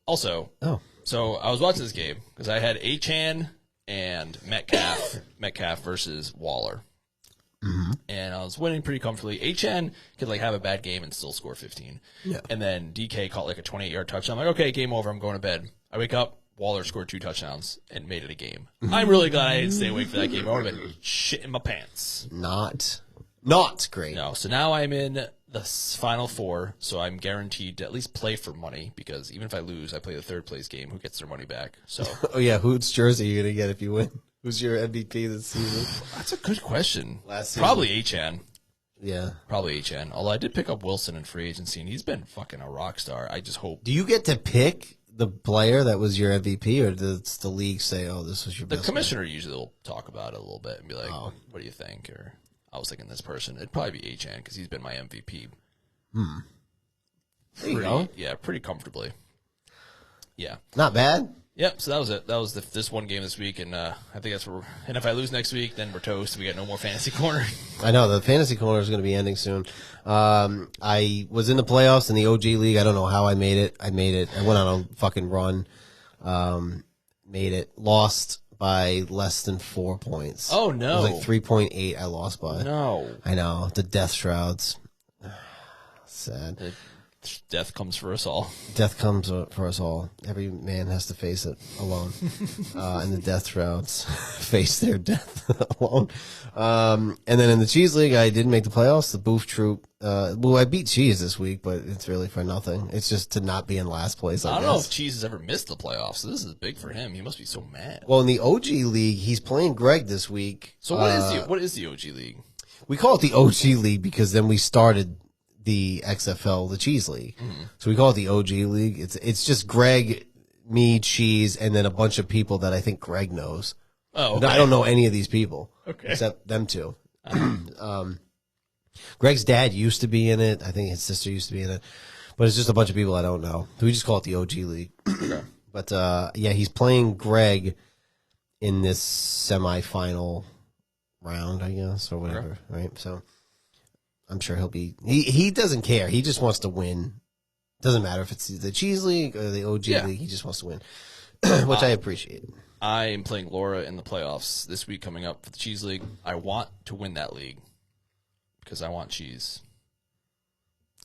Also, Oh. so I was watching this game because I had Achane and Metcalf versus Waller. Mm-hmm. And I was winning pretty comfortably. Achane could like have a bad game and still score 15. Yeah. And then DK caught like a 28-yard touchdown. I'm like, okay, game over. I'm going to bed. I wake up. Waller scored 2 touchdowns and made it a game. I'm really glad I didn't stay awake for that game. I would have been shit in my pants. Not great. No. So now I'm in the final 4, so I'm guaranteed to at least play for money because even if I lose, I play the third place game. Who gets their money back? So Oh, yeah. Whose jersey are you going to get if you win? Who's your MVP this season? that's a good question. Last season. Probably Achane. Yeah. Probably Achane. Although I did pick up Wilson in free agency, and he's been fucking a rock star. I just hope Do you get to pick the player that was your MVP, or does the league say, oh, this was your the best commissioner usually will talk about it a little bit and be like, Oh. what do you think? Or I was thinking this person. It'd probably be Achane because he's been my MVP. player? There you go. Yeah, pretty comfortably. Yeah. Not bad. Yep, so that was it. That was this one game this week, and I think that's where and if I lose next week, then we're toast. We got no more fantasy corner. I know the fantasy corner is going to be ending soon. I was in the playoffs in the OG league. I don't know how I made it. I went on a fucking run. Made it. Lost by less than 4 points. Oh, no. It was like 3.8 I lost by. No. I know. The death shrouds. Sad. Death comes for us all. Death comes for us all. Every man has to face it alone. And the death shrouds face their death alone. And then in the Cheese League, I didn't make the playoffs. The Boof Troop. Well, I beat Cheese this week, but it's really for nothing. It's just to not be in last place, I I don't know guess. if Cheese has ever missed the playoffs. So this is big for him. He must be so mad. Well, in the OG League, he's playing Greg this week. So what is the OG league? We call it the OG League because then we started the XFL, the Cheese League. So we call it the OG League. It's just Greg, me, Cheese, and then a bunch of people that I think Greg knows. Oh, okay. I don't know any of these people Okay. except them two. Greg's dad used to be in it. I think his sister used to be in it. But it's just a bunch of people I don't know. So we just call it the OG League. Okay. But yeah, he's playing Greg in this semifinal round, I guess, or whatever, right? So I'm sure he'll be. He doesn't care. He just wants to win. Doesn't matter if it's the Cheese League or the OG League. He just wants to win, which I appreciate. I am playing Laura in the playoffs this week coming up for the Cheese League. I want to win that league because I want Cheese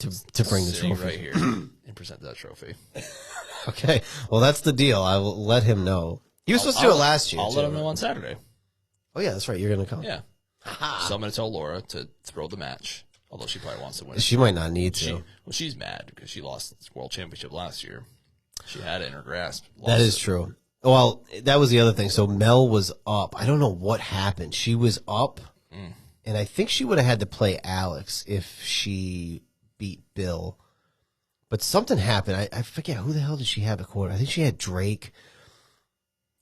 To bring the sitting trophy right here and present that trophy. Okay, well that's the deal. I will let him know. He was supposed to do it last year. I'll too, let him know right? on Saturday. Oh yeah, that's right. You're gonna come. Yeah. So I'm going to tell Laura to throw the match, although she probably wants to win. She might not need to. She's mad because she lost the world championship last year. She had it in her grasp. That is true. Well, that was the other thing. So Mel was up. I don't know what happened. She was up, and I think she would have had to play Alex if she beat Bill. But something happened. I forget, who the hell did she have at quarter? I think she had Drake.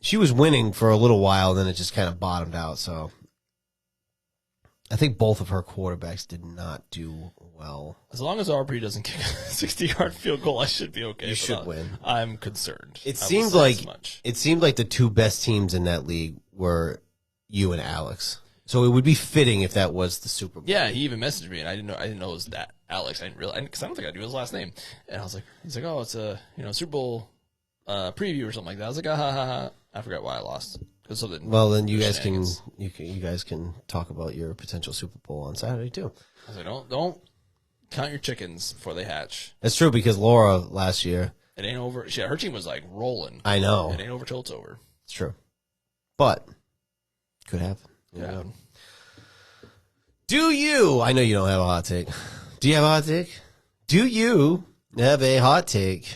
She was winning for a little while, and then it just kind of bottomed out. So I think both of her quarterbacks did not do well. As long as Aubrey doesn't kick a 60-yard field goal, I should be okay. You should win. I'm concerned. It I will seemed say like as much. the two best teams in that league were you and Alex. So it would be fitting if that was the Super Bowl. Yeah, he even messaged me, and I didn't know it was that Alex. I didn't realize because I don't think I knew his last name. And I was like, he's like, oh, it's a Super Bowl preview or something like that. I was like, ha ha ha. I forgot why I lost. Well, then you guys can talk about your potential Super Bowl on Saturday too. I was like, don't count your chickens before they hatch. That's true because Laura last year. It ain't over. Her team was like rolling. I know. It ain't over till it's over. It's true, but could happen. Yeah. Do you? I know you don't have a hot take. Do you have a hot take? Do you have a hot take?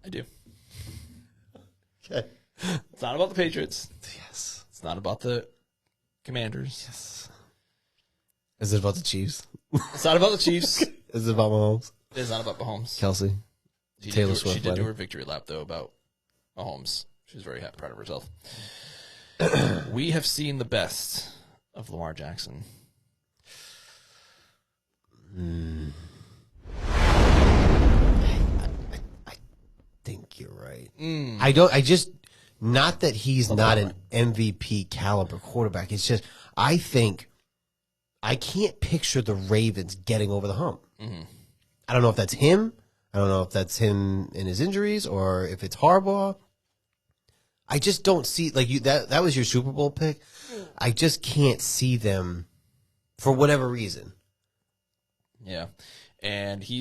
I do. Okay. It's not about the Patriots. Yes. It's not about the Commanders. Yes. Is it about the Chiefs? It's not about the Chiefs. Is it about Mahomes? It's not about Mahomes. Kelsey? Taylor Swift. She did do her victory lap, though, about Mahomes. She was very proud of herself. We have seen the best of Lamar Jackson. I think you're right. Not that he's not an MVP caliber quarterback. It's just, I think, I can't picture the Ravens getting over the hump. I don't know if that's him. I don't know if that's him in his injuries or if it's Harbaugh. I just don't see, like, that was your Super Bowl pick. I just can't see them for whatever reason. Yeah. And he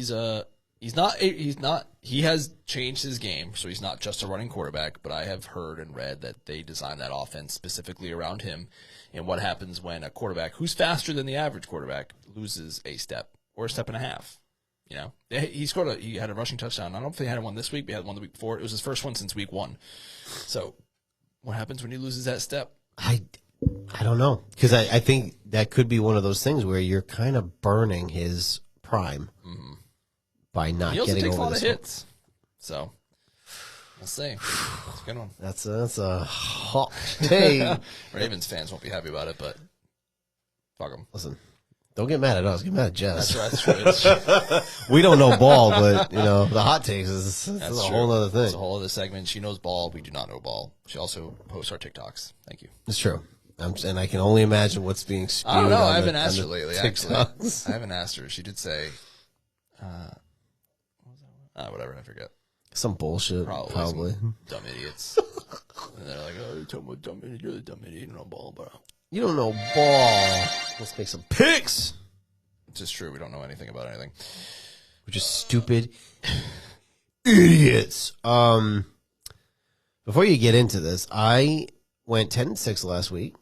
has changed his game, so he's not just a running quarterback, but I have heard and read that they designed that offense specifically around him and what happens when a quarterback who's faster than the average quarterback loses a step or a step and a half. You know, he had a rushing touchdown. I don't know if he had one this week, but he had one the week before. It was his first one since week 1. So what happens when he loses that step? I don't know, because I think that could be one of those things where you're kind of burning his prime by not he also getting takes over a lot this of one. hits. So we'll see. That's a good one. That's a hot take. Ravens fans won't be happy about it, but fuck them. Listen, don't get mad at us. Get mad at Jess. That's right. We don't know ball, but the hot takes is a whole other thing. It's a whole other segment. She knows ball. We do not know ball. She also posts our TikToks. Thank you. It's true. And I can only imagine what's being spewed. I don't know. on I haven't the, asked her on the lately, TikToks. actually. I haven't asked her. She did say, whatever, I forget. Some bullshit, probably. Some dumb idiots. And they're like, oh, you're talking about dumb idiot. You're the dumb idiot. You don't know ball, bro. You don't know ball. Let's make some picks. It's just true. We don't know anything about anything. We're just stupid idiots. Before you get into this, I went 10-6 last week,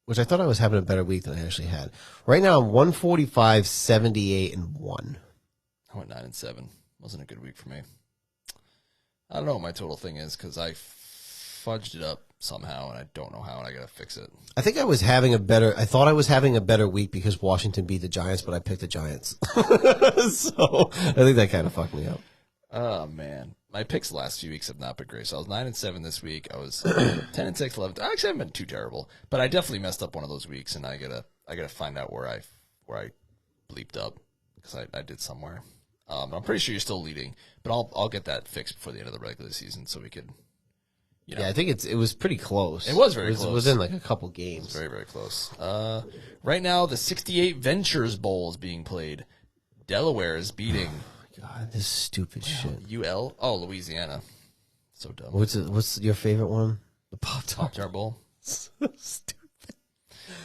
which I thought I was having a better week than I actually had. Right now, I'm 145, 78, and 1. I went 9-7. Wasn't a good week for me. I don't know what my total thing is because I fudged it up somehow, and I don't know how, and I got to fix it. I think I thought I was having a better week because Washington beat the Giants, but I picked the Giants. So I think that kind of fucked me up. Oh, man. My picks the last few weeks have not been great. So I was 9-7 this week. I was 10-6, 11. I actually haven't been too terrible, but I definitely messed up one of those weeks, and I gotta find out where I bleeped up because I did somewhere. I'm pretty sure you're still leading, but I'll get that fixed before the end of the regular season so we could. Yeah, I think it was pretty close. It was very close. It was in like a couple games. Very, very close. Right now, the 68 Ventures Bowl is being played. Delaware is beating. God, this stupid shit. UL? Oh, Louisiana. So dumb. What's your favorite one? The Pop-Tart Bowl. So stupid.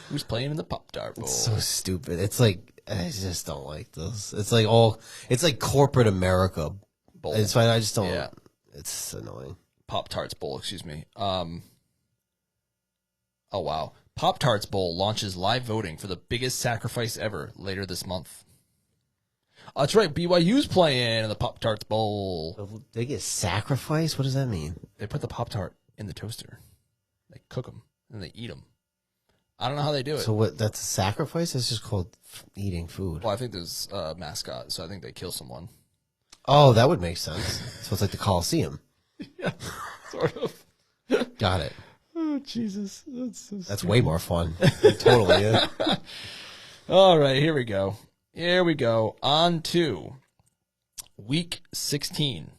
Who's playing in the Pop-Tart Bowl? It's so stupid. It's like, I just don't like this. It's like corporate America bowl. It's fine. I just don't. Yeah. It's annoying. Pop-Tarts Bowl, excuse me. Oh, wow. Pop-Tarts Bowl launches live voting for the biggest sacrifice ever later this month. Oh, that's right. BYU's playing in the Pop-Tarts Bowl. They get sacrificed? What does that mean? They put the Pop-Tart in the toaster. They cook them, and they eat them. I don't know how they do it. So what? That's a sacrifice? It's just called eating food. Well, I think there's a mascot, so I think they kill someone. Oh, that would make sense. So it's like the Coliseum. Yeah, sort of. Got it. Oh, Jesus. That's way more fun. Totally is. All right, here we go. Here we go. On to week 16.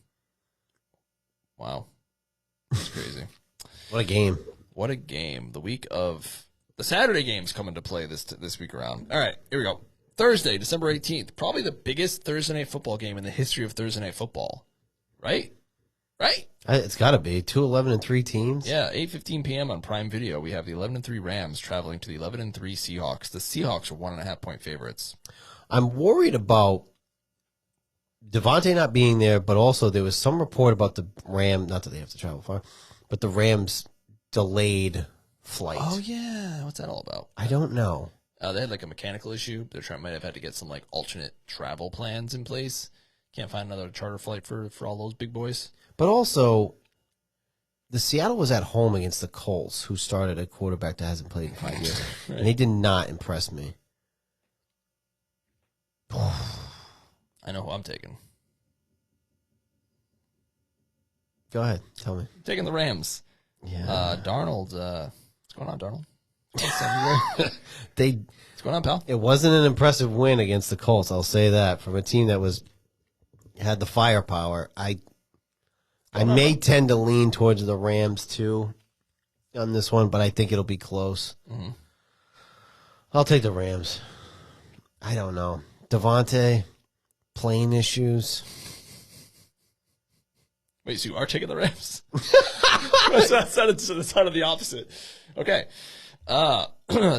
Wow. That's crazy. What a game. What a game. The week of the Saturday games come into play this week around. All right, here we go. Thursday, December 18th. Probably the biggest Thursday night football game in the history of Thursday night football. Right? Right? It's got to be. 2-11-3 teams. Yeah, 8:15 p.m. on Prime Video. We have the 11-3 Rams traveling to the 11-3 Seahawks. The Seahawks are 1.5-point favorites. I'm worried about Devontae not being there, but also there was some report about the Ram, not that they have to travel far, but the Rams delayed flight. Oh, yeah. What's that all about? I don't know. They had like a mechanical issue. Might have had to get some like alternate travel plans in place. Can't find another charter flight for all those big boys. But also, the Seattle was at home against the Colts, who started a quarterback that hasn't played in 5 years, right. And he did not impress me. I know who I'm taking. Go ahead, tell me. I'm taking the Rams. Yeah. Darnold. What's going on, Darnold? What's going on, pal? It wasn't an impressive win against the Colts. I'll say that from a team that had the firepower. I may tend to lean towards the Rams too on this one, but I think it'll be close. Mm-hmm. I'll take the Rams. I don't know. Devontae, plane issues. Wait, so you are taking the Rams? That sounded the opposite. Okay.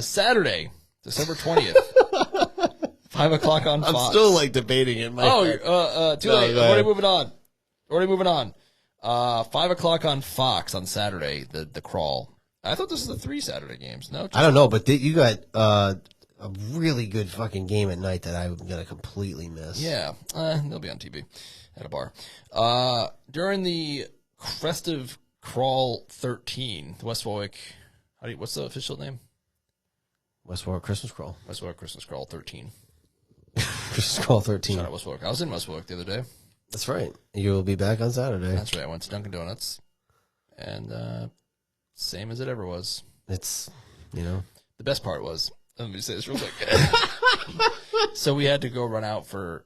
Saturday, December 20th. 5 o'clock on Fox. I'm still like debating it. Too late. Already moving on. 5 o'clock on Fox on Saturday, the crawl. I thought this was the 3 Saturday games. No? I don't know, but you got a really good fucking game at night that I'm going to completely miss. Yeah. They'll be on TV at a bar. During the Festive Crawl 13, the West Warwick, what's the official name? West Warwick Christmas Crawl. West Warwick Christmas Crawl 13. Christmas Crawl 13. Shout out West Warwick. I was in West Warwick the other day. That's right. You will be back on Saturday. That's right. I went to Dunkin' Donuts, and same as it ever was. It's, The best part was, let me say this real quick. So we had to go run out for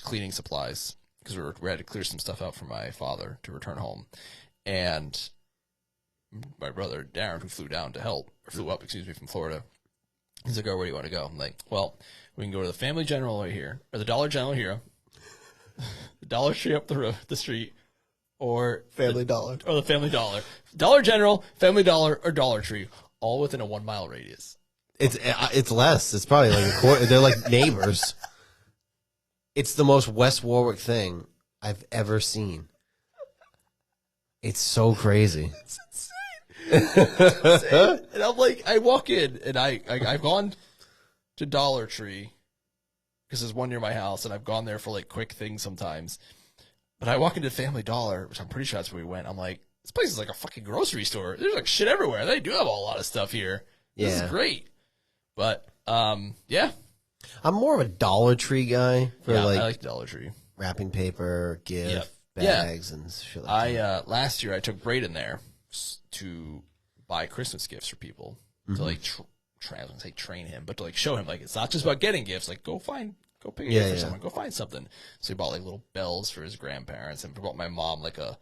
cleaning supplies because we had to clear some stuff out for my father to return home. And my brother, Darren, who flew up from Florida, he's like, oh, where do you want to go? I'm like, well, we can go to the Family General right here, or the Dollar General here, the Dollar Tree up the street, or Family Dollar. Or the Family Dollar. Dollar General, Family Dollar, or Dollar Tree, all within a 1 mile radius. It's less. It's probably like a quarter. They're like neighbors. It's the most West Warwick thing I've ever seen. It's so crazy. It's insane. And I'm like, I walk in, and I've gone to Dollar Tree because there's one near my house, and I've gone there for like quick things sometimes. But I walk into Family Dollar, which I'm pretty sure that's where we went. I'm like, this place is like a fucking grocery store. There's like shit everywhere. They do have a lot of stuff here. This is great. But yeah, I'm more of a Dollar Tree guy for I like Dollar Tree. Wrapping paper, gift bags, and shit like that. Last year I took Braden there to buy Christmas gifts for people to like train him, but to like show him like it's not just about getting gifts. Like go pick a gift for someone. Go find something. So he bought like little bells for his grandparents, and bought my mom like a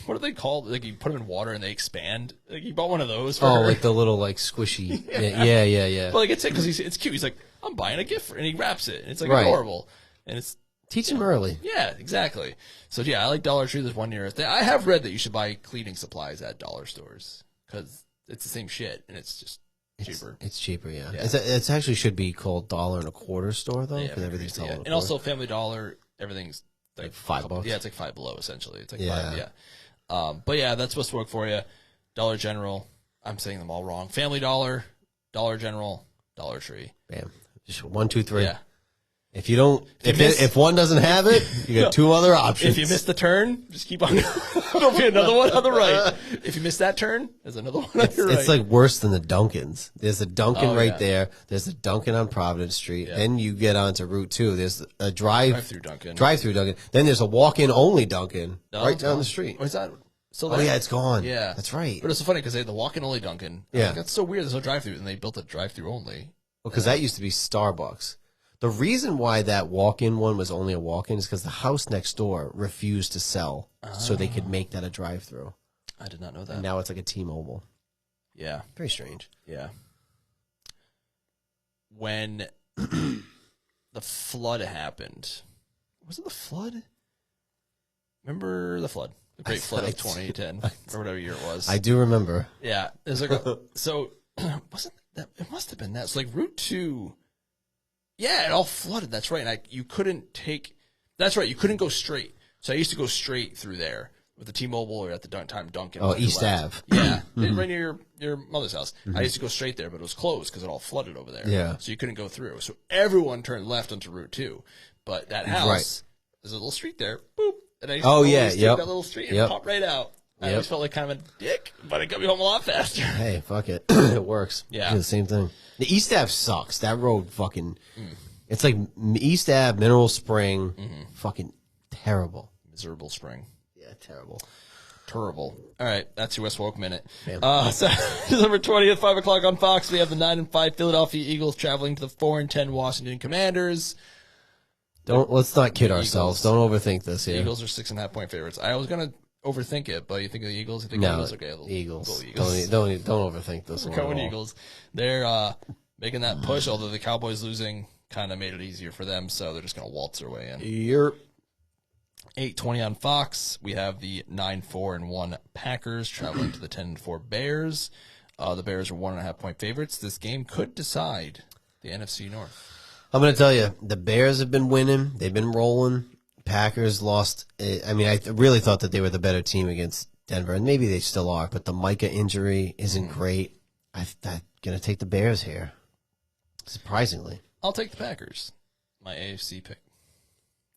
what are they called? Like you put them in water and they expand. Like he bought one of those. For her. Like the little like squishy. Yeah. But like it's because it's cute. He's like, I'm buying a gift and he wraps it. And it's like adorable. And it's teach him early. Yeah, exactly. So yeah, I like Dollar Tree. There's one near us. I have read that you should buy cleaning supplies at dollar stores because it's the same shit and it's just cheaper. It's cheaper, yeah. It actually should be called $1.25 store though, because everything's $1.25. And also Family Dollar, everything's like $5. Yeah, it's like $5 below essentially. It's like $5. Yeah. But yeah, that's what's work for you. Dollar General. I'm saying them all wrong. Family Dollar, Dollar General, Dollar Tree. Bam. Just 1, 2, 3. Yeah. If you don't, if one doesn't have it, you got 2 other options. If you miss the turn, just keep on going. There'll be another one on the right. If you miss that turn, there's another one on your right. It's like worse than the Dunkins. There's a Dunkin' there. There's a Dunkin' on Providence Street. Yeah. Then you get onto Route 2. There's a drive-through Dunkin'. Then there's a walk-in only Dunkin' right down the street. Oh, is that still there? Oh, yeah, it's gone. Yeah. That's right. But it's so funny because they had the walk-in only Dunkin'. Yeah. Like, that's so weird. There's no drive-through, and they built a drive-through only. Well, because that used to be Starbucks. The reason why that walk-in one was only a walk-in is because the house next door refused to sell, so they could make that a drive-through. I did not know that. And now it's like a T-Mobile. Yeah. Very strange. Yeah. When the flood happened, was it the flood? Remember the flood? The Great Flood of 2010, or whatever year it was. I do remember. Yeah. It was like so, wasn't that, it must have been that. So like Route 2... Yeah, it all flooded. That's right. And you couldn't that's right. You couldn't go straight. So I used to go straight through there with the T-Mobile or at the time Dunkin'. Oh, East Ave. Yeah. Right near your mother's house. I used to go straight there, but it was closed because it all flooded over there. Yeah. So you couldn't go through. So everyone turned left onto Route 2. But that house, there's a little street there. Boop. And I used to take that little street and pop right out. I always felt like kind of a dick, but it got me home a lot faster. Hey, fuck it. It works. Yeah. Do the same thing. The East Ave sucks. That road fucking, It's like East Ave, Mineral Spring. Fucking terrible. Miserable spring. Yeah, terrible. Terrible. All right, that's your West Woke Minute. Damn. So December 20th, 5 o'clock on Fox, we have the 9-5 Philadelphia Eagles traveling to the 4-10 Washington Commanders. Let's not kid ourselves. Eagles. Don't overthink this The here. Eagles are 6.5 point favorites. I was gonna overthink it, but you think of the Eagles? You think No, the Eagles? Okay, Eagles. Go Eagles. Don't overthink this one. Going at all. Eagles. They're making that push, although the Cowboys losing kind of made it easier for them, so they're just gonna waltz their way in. You're 8:20 on Fox. We have the 9-4-1 Packers traveling to the 10-4 Bears. The Bears are 1.5 point favorites. This game could decide the NFC North. I'm going to tell you, the Bears have been winning. They've been rolling. Packers lost. I mean, I really thought that they were the better team against Denver, and maybe they still are, but the Micah injury isn't great. I'm going to take the Bears here, surprisingly. I'll take the Packers. My AFC pick.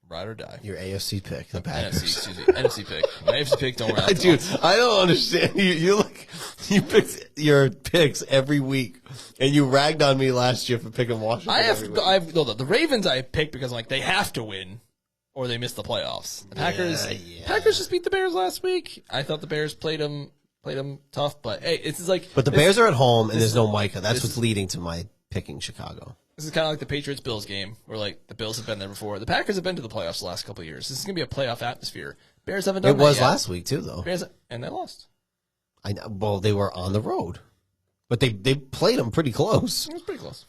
Ride or die. Your AFC pick, the Packers. NFC pick. My AFC pick, don't worry. Dude, I don't understand. You pick your picks every week, and you ragged on me last year for picking Washington. The Ravens I picked because I'm like, they have to win or they miss the playoffs. The Packers, Yeah. Packers just beat the Bears last week. I thought the Bears played them tough, but hey, it's like. But the Bears are at home, and there's no Micah. That's what's leading to my picking Chicago. This is kind of like the Patriots-Bills game, where like the Bills have been there before. The Packers have been to the playoffs the last couple of years. This is gonna be a playoff atmosphere. Bears haven't done It that was yet. last week too, though. And they lost. I know. Well, they were on the road, but they played them pretty close. It was pretty close.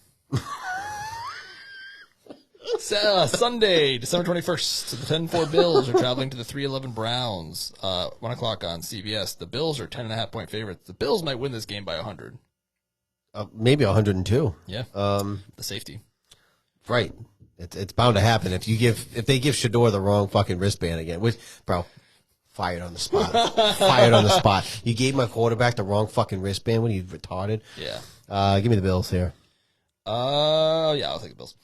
Sunday, December 21st, the 10-4 Bills are traveling to the 3-11 Browns. 1 o'clock on CBS. The Bills are 10.5 point favorites. The Bills might win this game by 100. Maybe 102. Yeah. The safety. Right. It's bound to happen if they give Shador the wrong fucking wristband again. Which, bro, fired on the spot. Fired on the spot. You gave my quarterback the wrong fucking wristband when you retarded. Yeah. Give me the Bills here. Yeah, I'll take the Bills.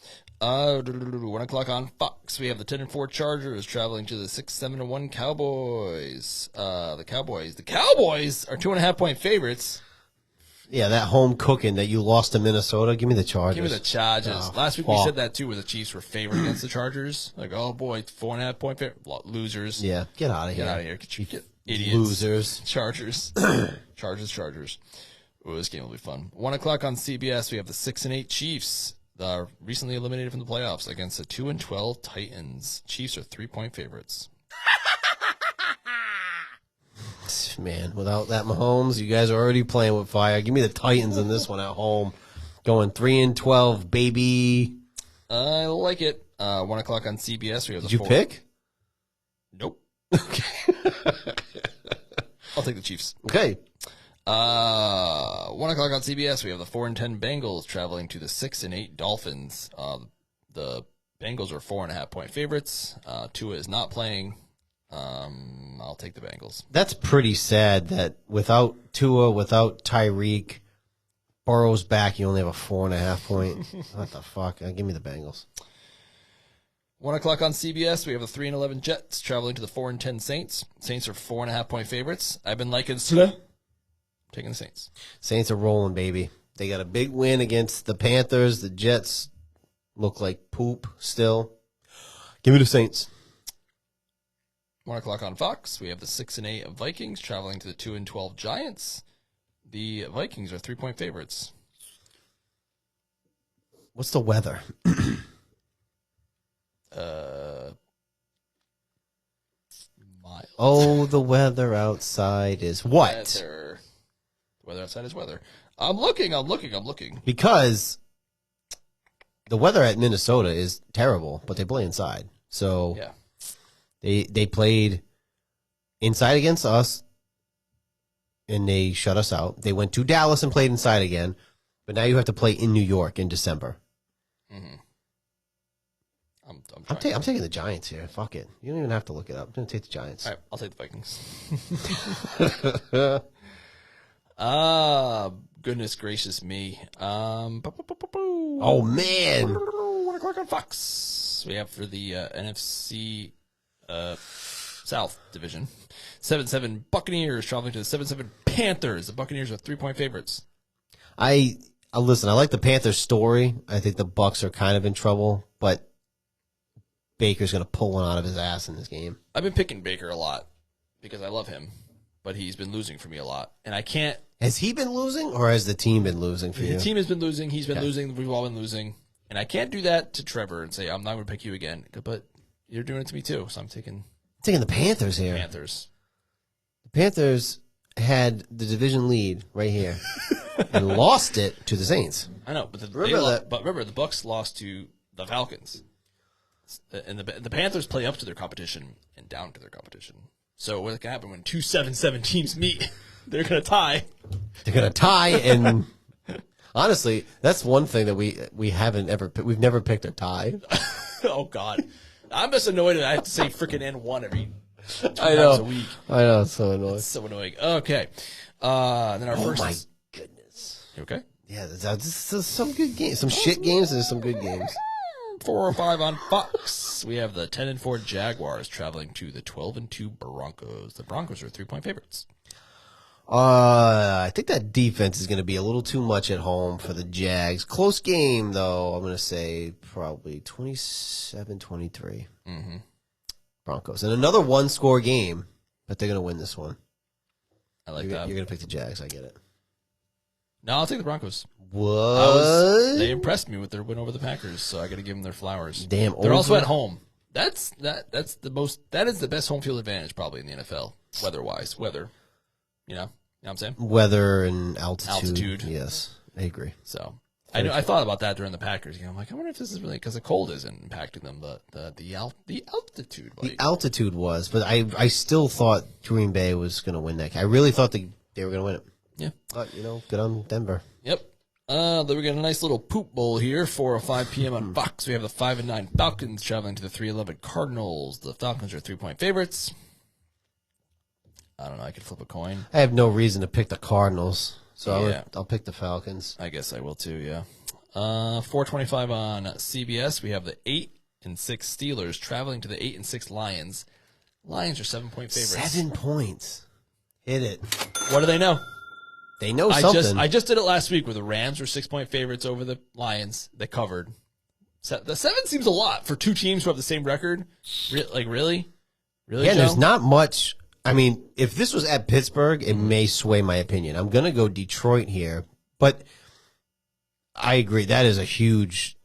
1 o'clock on Fox. We have the 10-4 Chargers traveling to the 6-7-1 Cowboys. The Cowboys are 2.5 point favorites. Yeah, that home cooking that you lost to Minnesota. Give me the Chargers. Give me the Chargers. Oh, Last week fuck. we said that too, where the Chiefs were favored against the Chargers. Like, oh boy, 4.5 point favorite. Losers. Yeah, get out of here. Get out of here. Get idiots. Losers. Chargers. Chargers. Oh, this game will be fun. 1 o'clock on CBS. We have the 6-8 Chiefs, recently eliminated from the playoffs, against the 2-12 Titans. Chiefs are 3-point favorites. Man, without that Mahomes, you guys are already playing with fire. Give me the Titans in this one at home. Going 3-12, baby. I like it. 1 o'clock on CBS. We have Did you pick? Nope. Okay. I'll take the Chiefs. Okay. 1 o'clock on CBS. We have the 4-10 Bengals traveling to the 6-8 Dolphins. The Bengals are 4.5 point favorites. Tua is not playing. I'll take the Bengals. That's pretty sad that without Tua, without Tyreek, Burrow's back, you only have a 4.5 point. What the fuck? Give me the Bengals. 1 o'clock on CBS. We have the 3-11 Jets traveling to the 4-10 Saints. Saints are 4.5 point favorites. I've been liking taking the Saints. Saints are rolling, baby. They got a big win against the Panthers. The Jets look like poop still. Give me the Saints. 1 o'clock on Fox. We have the 6-8 Vikings traveling to the 2-12 Giants. The Vikings are 3-point favorites. What's the weather? Mild. Oh, the weather outside is what? The weather outside is weather. I'm looking. Because the weather at Minnesota is terrible, but they play inside. So Yeah. they played inside against us, and they shut us out. They went to Dallas and played inside again, but now you have to play in New York in December. Mm-hmm. I'm taking the Giants here. Fuck it. You don't even have to look it up. I'm going to take the Giants. All right, I'll take the Vikings. Goodness gracious me. Oh, man. 1 o'clock on Fox. We have for the NFC South Division. 7-7 Buccaneers traveling to the 7-7 Panthers. The Buccaneers are 3-point favorites. Listen, I like the Panthers story. I think the Bucs are kind of in trouble. but Baker's going to pull one out of his ass in this game. I've been picking Baker a lot because I love him, but he's been losing for me a lot, and I can't. Has he been losing, or has the team been losing for you? The team has been losing. He's been losing. We've all been losing, and I can't do that to Trevor and say I'm not going to pick you again. But you're doing it to me too, so I'm taking the Panthers here. Panthers. The Panthers had the division lead right here and lost it to the Saints. I know, but remember the Bucks lost to the Falcons, and the Panthers play up to their competition and down to their competition. So what can happen when 2-7-7 teams meet? They're going to tie. They're going to tie, and honestly, that's one thing that we've never picked a tie. Oh God, I'm just annoyed that I have to say freaking N1 every 2 I times know. a week. I know, it's so annoying. It's so annoying. Okay, then our first. Oh my goodness. You okay? Yeah, this is some good games, some shit games, and there's some good games. 4 or 5 on Fox. We have the 10-4 Jaguars traveling to the 12-2 Broncos. The Broncos are 3-point favorites. I think that defense is going to be a little too much at home for the Jags. Close game, though. I'm going to say probably 27-23. Mm-hmm. Broncos. And another one-score game, but they're going to win this one. I like You're that. going to pick the Jags. I get it. No, I'll take the Broncos. What? They impressed me with their win over the Packers, so I got to give them their flowers. Damn, they're also at home. That is the best home field advantage probably in the NFL, weather-wise. Weather, you know what I'm saying? Weather and altitude. Altitude. Yes, I agree. So I thought about that during the Packers game. I'm like, I wonder if this is really because the cold isn't impacting them, but the altitude. Like, The altitude was, but I still thought Green Bay was going to win that game. I really thought they were going to win it. Yeah. But, good on Denver. Yep. Then we got a nice little poop bowl here, 4 or 5 p.m. on Fox. We have the 5-9 Falcons traveling to the 3-11 Cardinals. The Falcons are 3-point favorites. I don't know. I could flip a coin. I have no reason to pick the Cardinals, so Yeah. I'll pick the Falcons. I guess I will too. Yeah. 4:25 on CBS. We have the 8-6 Steelers traveling to the 8-6 Lions. Lions are 7-point favorites. 7 points. Hit it. What do they know? They know something. I just did it last week where the Rams were 6-point favorites over the Lions. They covered. The 7 seems a lot for 2 teams who have the same record. Really? Yeah, Joe? there's not much. I mean, if this was at Pittsburgh, it may sway my opinion. I'm going to go Detroit here, but I agree. That is a huge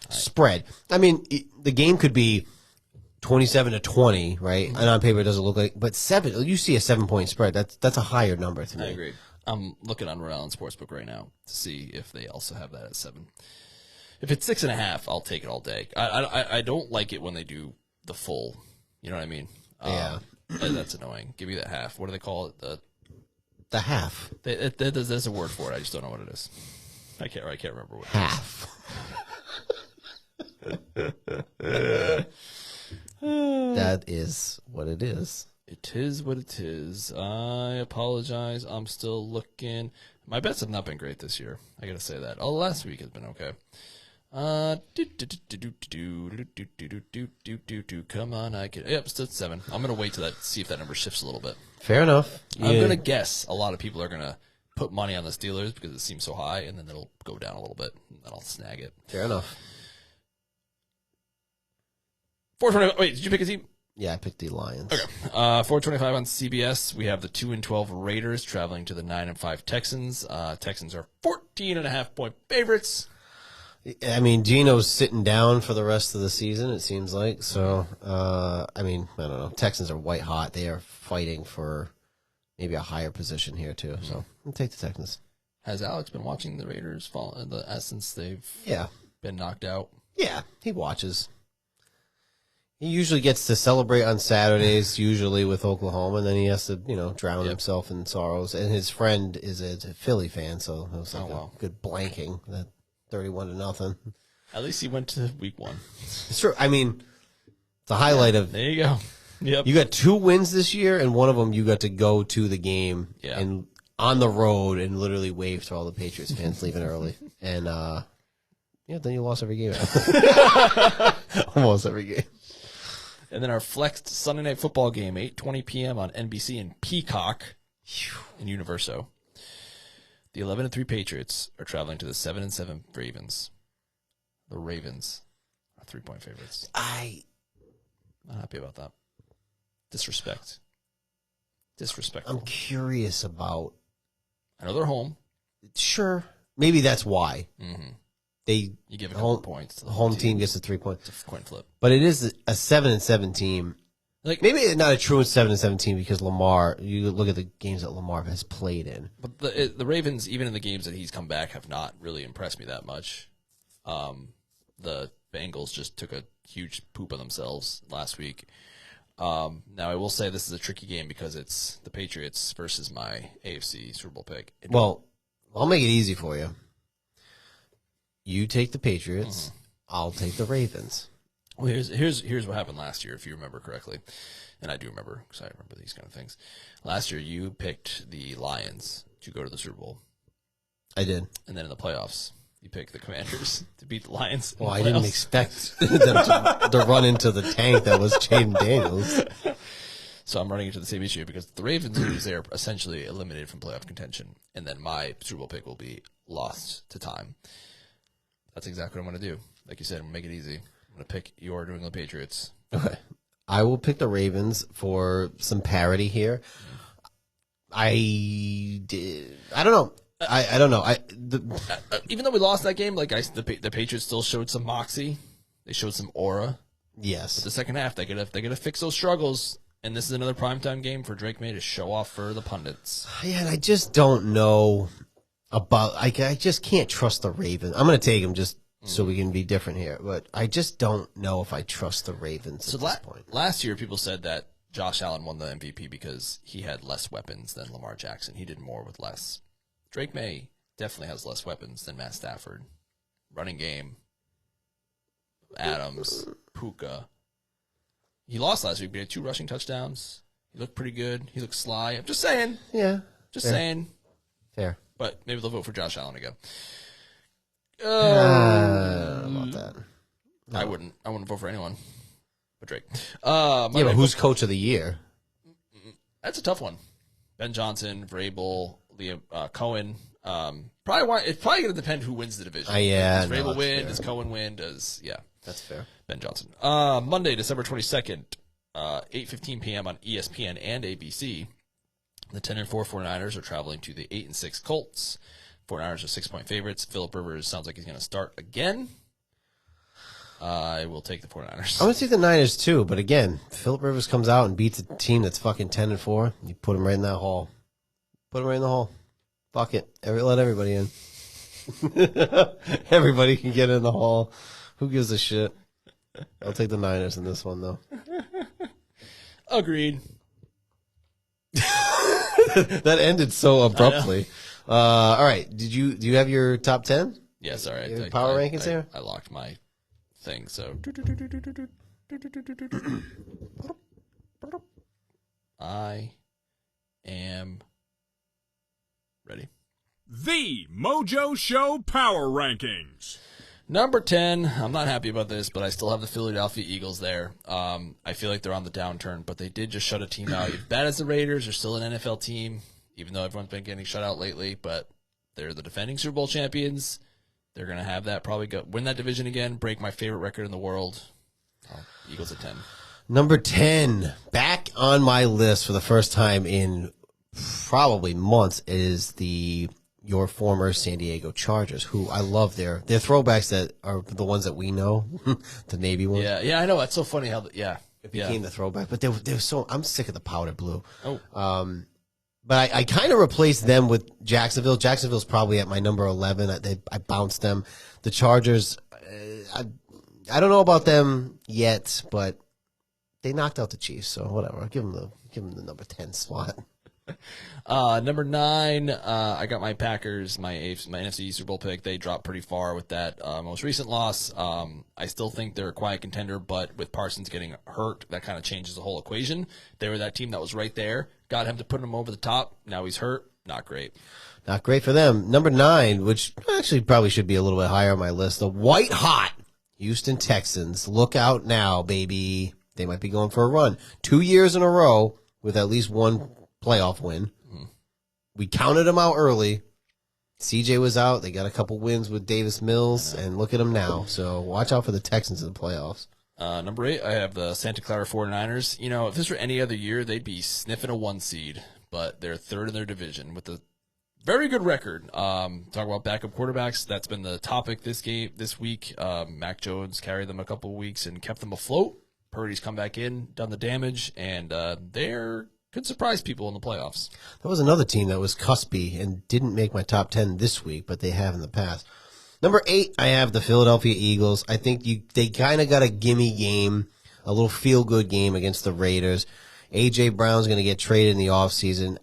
spread. I mean, the game could be 27-20, right? And on paper, it doesn't look like, but 7. You see a 7-point spread. That's a higher number to me. I agree. I'm looking on Rhode Island Sportsbook right now to see if they also have that at 7. If it's 6.5, I'll take it all day. I don't like it when they do the full. You know what I mean? Yeah. That's annoying. Give me that half. What do they call it? The half. There's a word for it. I just don't know what it is. I can't remember what it is. Half. That is what it is. It is what it is. I apologize. I'm still looking. My bets have not been great this year. I gotta say that. Oh, last week has been okay. Come on, yep, still 7. I'm gonna wait till see if that number shifts a little bit. Fair enough. I'm gonna guess a lot of people are gonna put money on the Steelers because it seems so high, and then it'll go down a little bit, and then I'll snag it. Fair enough. 425. Wait, did you pick a team? Yeah, I picked the Lions. Okay. 425 on CBS. We have the 2-12 Raiders traveling to the 9-5 Texans. Texans are 14.5-point favorites. I mean, Geno's sitting down for the rest of the season, it seems like. So, I mean, I don't know. Texans are white hot. They are fighting for maybe a higher position here, too. So, I'll take the Texans. Has Alex been watching the Raiders fall since they've been knocked out? Yeah, he watches. He usually gets to celebrate on Saturdays, usually with Oklahoma, and then he has to, drown himself in sorrows. And his friend is a Philly fan, so it was like a good blanking, that 31-0. At least he went to week 1. It's true. I mean, the highlight of there you go. Yep. You got 2 wins this year, and one of them you got to go to the game and on the road and literally wave to all the Patriots fans leaving early. And then you lost every game. Almost every game. And then our flexed Sunday Night Football game, 8:20 p.m. on NBC and Peacock in Universo. The 11-3 Patriots are traveling to the 7-7 Ravens. The Ravens are 3-point favorites. I'm Not happy about that. Disrespectful. I'm curious about. I know they're home. Sure, maybe that's why You give a couple home points. To the home team gets a 3 point. It's a coin flip. But it is a 7-7 team. Like Maybe not a true 7-7 team because Lamar. You look at the games that Lamar has played in. But the Ravens, even in the games that he's come back, have not really impressed me that much. The Bengals just took a huge poop on themselves last week. Now, I will say this is a tricky game because it's the Patriots versus my AFC Super Bowl pick. Well, I'll make it easy for you. You take the Patriots. I'll take the Ravens. Well, here's what happened last year, if you remember correctly, and I do remember because I remember these kind of things. Last year, you picked the Lions to go to the Super Bowl, I did. and then in the playoffs, you picked the Commanders to beat the Lions. Well, I didn't expect them to run into the tank that was Jaden Daniels. So I'm running into the same issue because the Ravens lose, they're essentially eliminated from playoff contention, and then my Super Bowl pick will be lost to time. That's exactly what I'm going to do. Like you said, I'm going to make it easy. I'm going to pick your New England Patriots. Okay. I will pick the Ravens for some parity here. I don't know. I don't know. Even though we lost that game, the Patriots still showed some moxie. They showed some aura. Yes. The second half, they gotta fix those struggles. And this is another primetime game for Drake May to show off for the pundits. Yeah, and I just don't know about. I just can't trust the Ravens. I'm going to take them just so we can be different here, but I just don't know if I trust the Ravens at this point. Last year, people said that Josh Allen won the MVP because he had less weapons than Lamar Jackson. He did more with less. Drake May definitely has less weapons than Matt Stafford. Running game, Adams, Puka. He lost last week, but he had 2 rushing touchdowns. He looked pretty good. He looked sly. I'm just saying. Yeah. Just saying. Fair. But maybe they'll vote for Josh Allen again. I don't know about that. No. I wouldn't vote for anyone but Drake. Yeah, but who's coach of the year? That's a tough one. Ben Johnson, Vrabel, Liam Cohen. It's probably going to depend who wins the division. Yeah. Does Vrabel win? Does Cohen win? That's fair. Ben Johnson. Monday, December 22nd, 8:15 p.m. on ESPN and ABC. The 10-4 49ers are traveling to the 8-6 Colts. 49ers are 6-point favorites. Phillip Rivers sounds like he's going to start again. I will take the 49ers. I'm going to take the Niners too, but again, Phillip Rivers comes out and beats a team that's fucking 10-4. You put him right in that hole. Put him right in the hole. Fuck it. Let everybody in. Everybody can get in the hole. Who gives a shit? I'll take the Niners in this one, though. Agreed. That ended so abruptly. All right. Do you have your top 10? Yes, all right. Your power rankings here? I locked my thing, so. I am ready. The MOJO Show Power Rankings. Number 10, I'm not happy about this, but I still have the Philadelphia Eagles there. I feel like they're on the downturn, but they did just shut a team out. As bad as the Raiders, they're still an NFL team, even though everyone's been getting shut out lately, but they're the defending Super Bowl champions. They're going to have that, probably win that division again, break my favorite record in the world. Eagles at 10. Number 10, back on my list for the first time in probably months, is your former San Diego Chargers, who I love their throwbacks that are the ones that we know, the Navy ones. Yeah, I know. It's so funny how, It became the throwback, but they were so, I'm sick of the powder blue. Oh. But I kind of replaced them with Jacksonville. Jacksonville's probably at my number 11. I bounced them. The Chargers, I don't know about them yet, but they knocked out the Chiefs, so whatever. I'll give them the number 10 spot. Number 9, I got my Packers, my NFC Super Bowl pick. They dropped pretty far with that most recent loss. I still think they're a quiet contender, but with Parsons getting hurt, that kind of changes the whole equation. They were that team that was right there, got him to put him over the top. Now he's hurt. Not great. Not great for them. Number 9, which actually probably should be a little bit higher on my list, the white hot Houston Texans. Look out now, baby. They might be going for a run. 2 years in a row with at least one playoff win. We counted them out early. CJ was out. They got a couple wins with Davis Mills, and look at them now. So watch out for the Texans in the playoffs. Number 8, I have the Santa Clara 49ers. You know, if this were any other year, they'd be sniffing a 1 seed, but they're 3rd in their division with a very good record. Talk about backup quarterbacks. That's been the topic this week. Mac Jones carried them a couple of weeks and kept them afloat. Purdy's come back in, done the damage, and they're could surprise people in the playoffs. There was another team that was cuspy and didn't make my top 10 this week, but they have in the past. Number 8, I have the Philadelphia Eagles. I think they kind of got a gimme game, a little feel-good game against the Raiders. A.J. Brown's going to get traded in the offseason.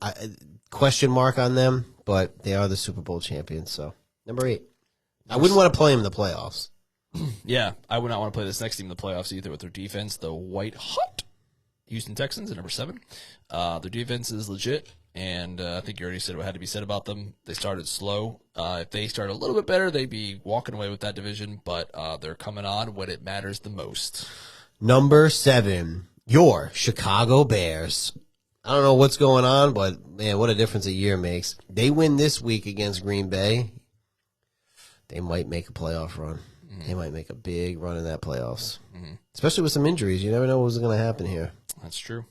Question mark on them, but they are the Super Bowl champions. So, number 8. I wouldn't want to play them in the playoffs. Yeah, I would not want to play this next team in the playoffs either with their defense, the white hot Houston Texans at number 7. Their defense is legit, and I think you already said what had to be said about them. They started slow. If they start a little bit better, they'd be walking away with that division, but they're coming on when it matters the most. Number 7, your Chicago Bears. I don't know what's going on, but, man, what a difference a year makes. They win this week against Green Bay. They might make a playoff run. Mm-hmm. They might make a big run in that playoffs, especially with some injuries. You never know what's going to happen here. That's true.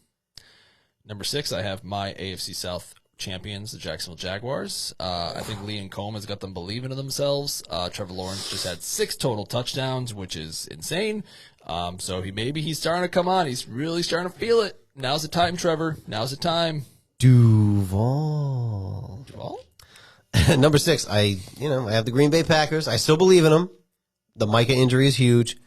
Number 6, I have my AFC South champions, the Jacksonville Jaguars. I think Liam Cohen has got them believing in themselves. Trevor Lawrence just had 6 total touchdowns, which is insane. So he's starting to come on. He's really starting to feel it. Now's the time, Trevor. Now's the time. Duval. Number 6, I have the Green Bay Packers. I still believe in them. The Micah injury is huge.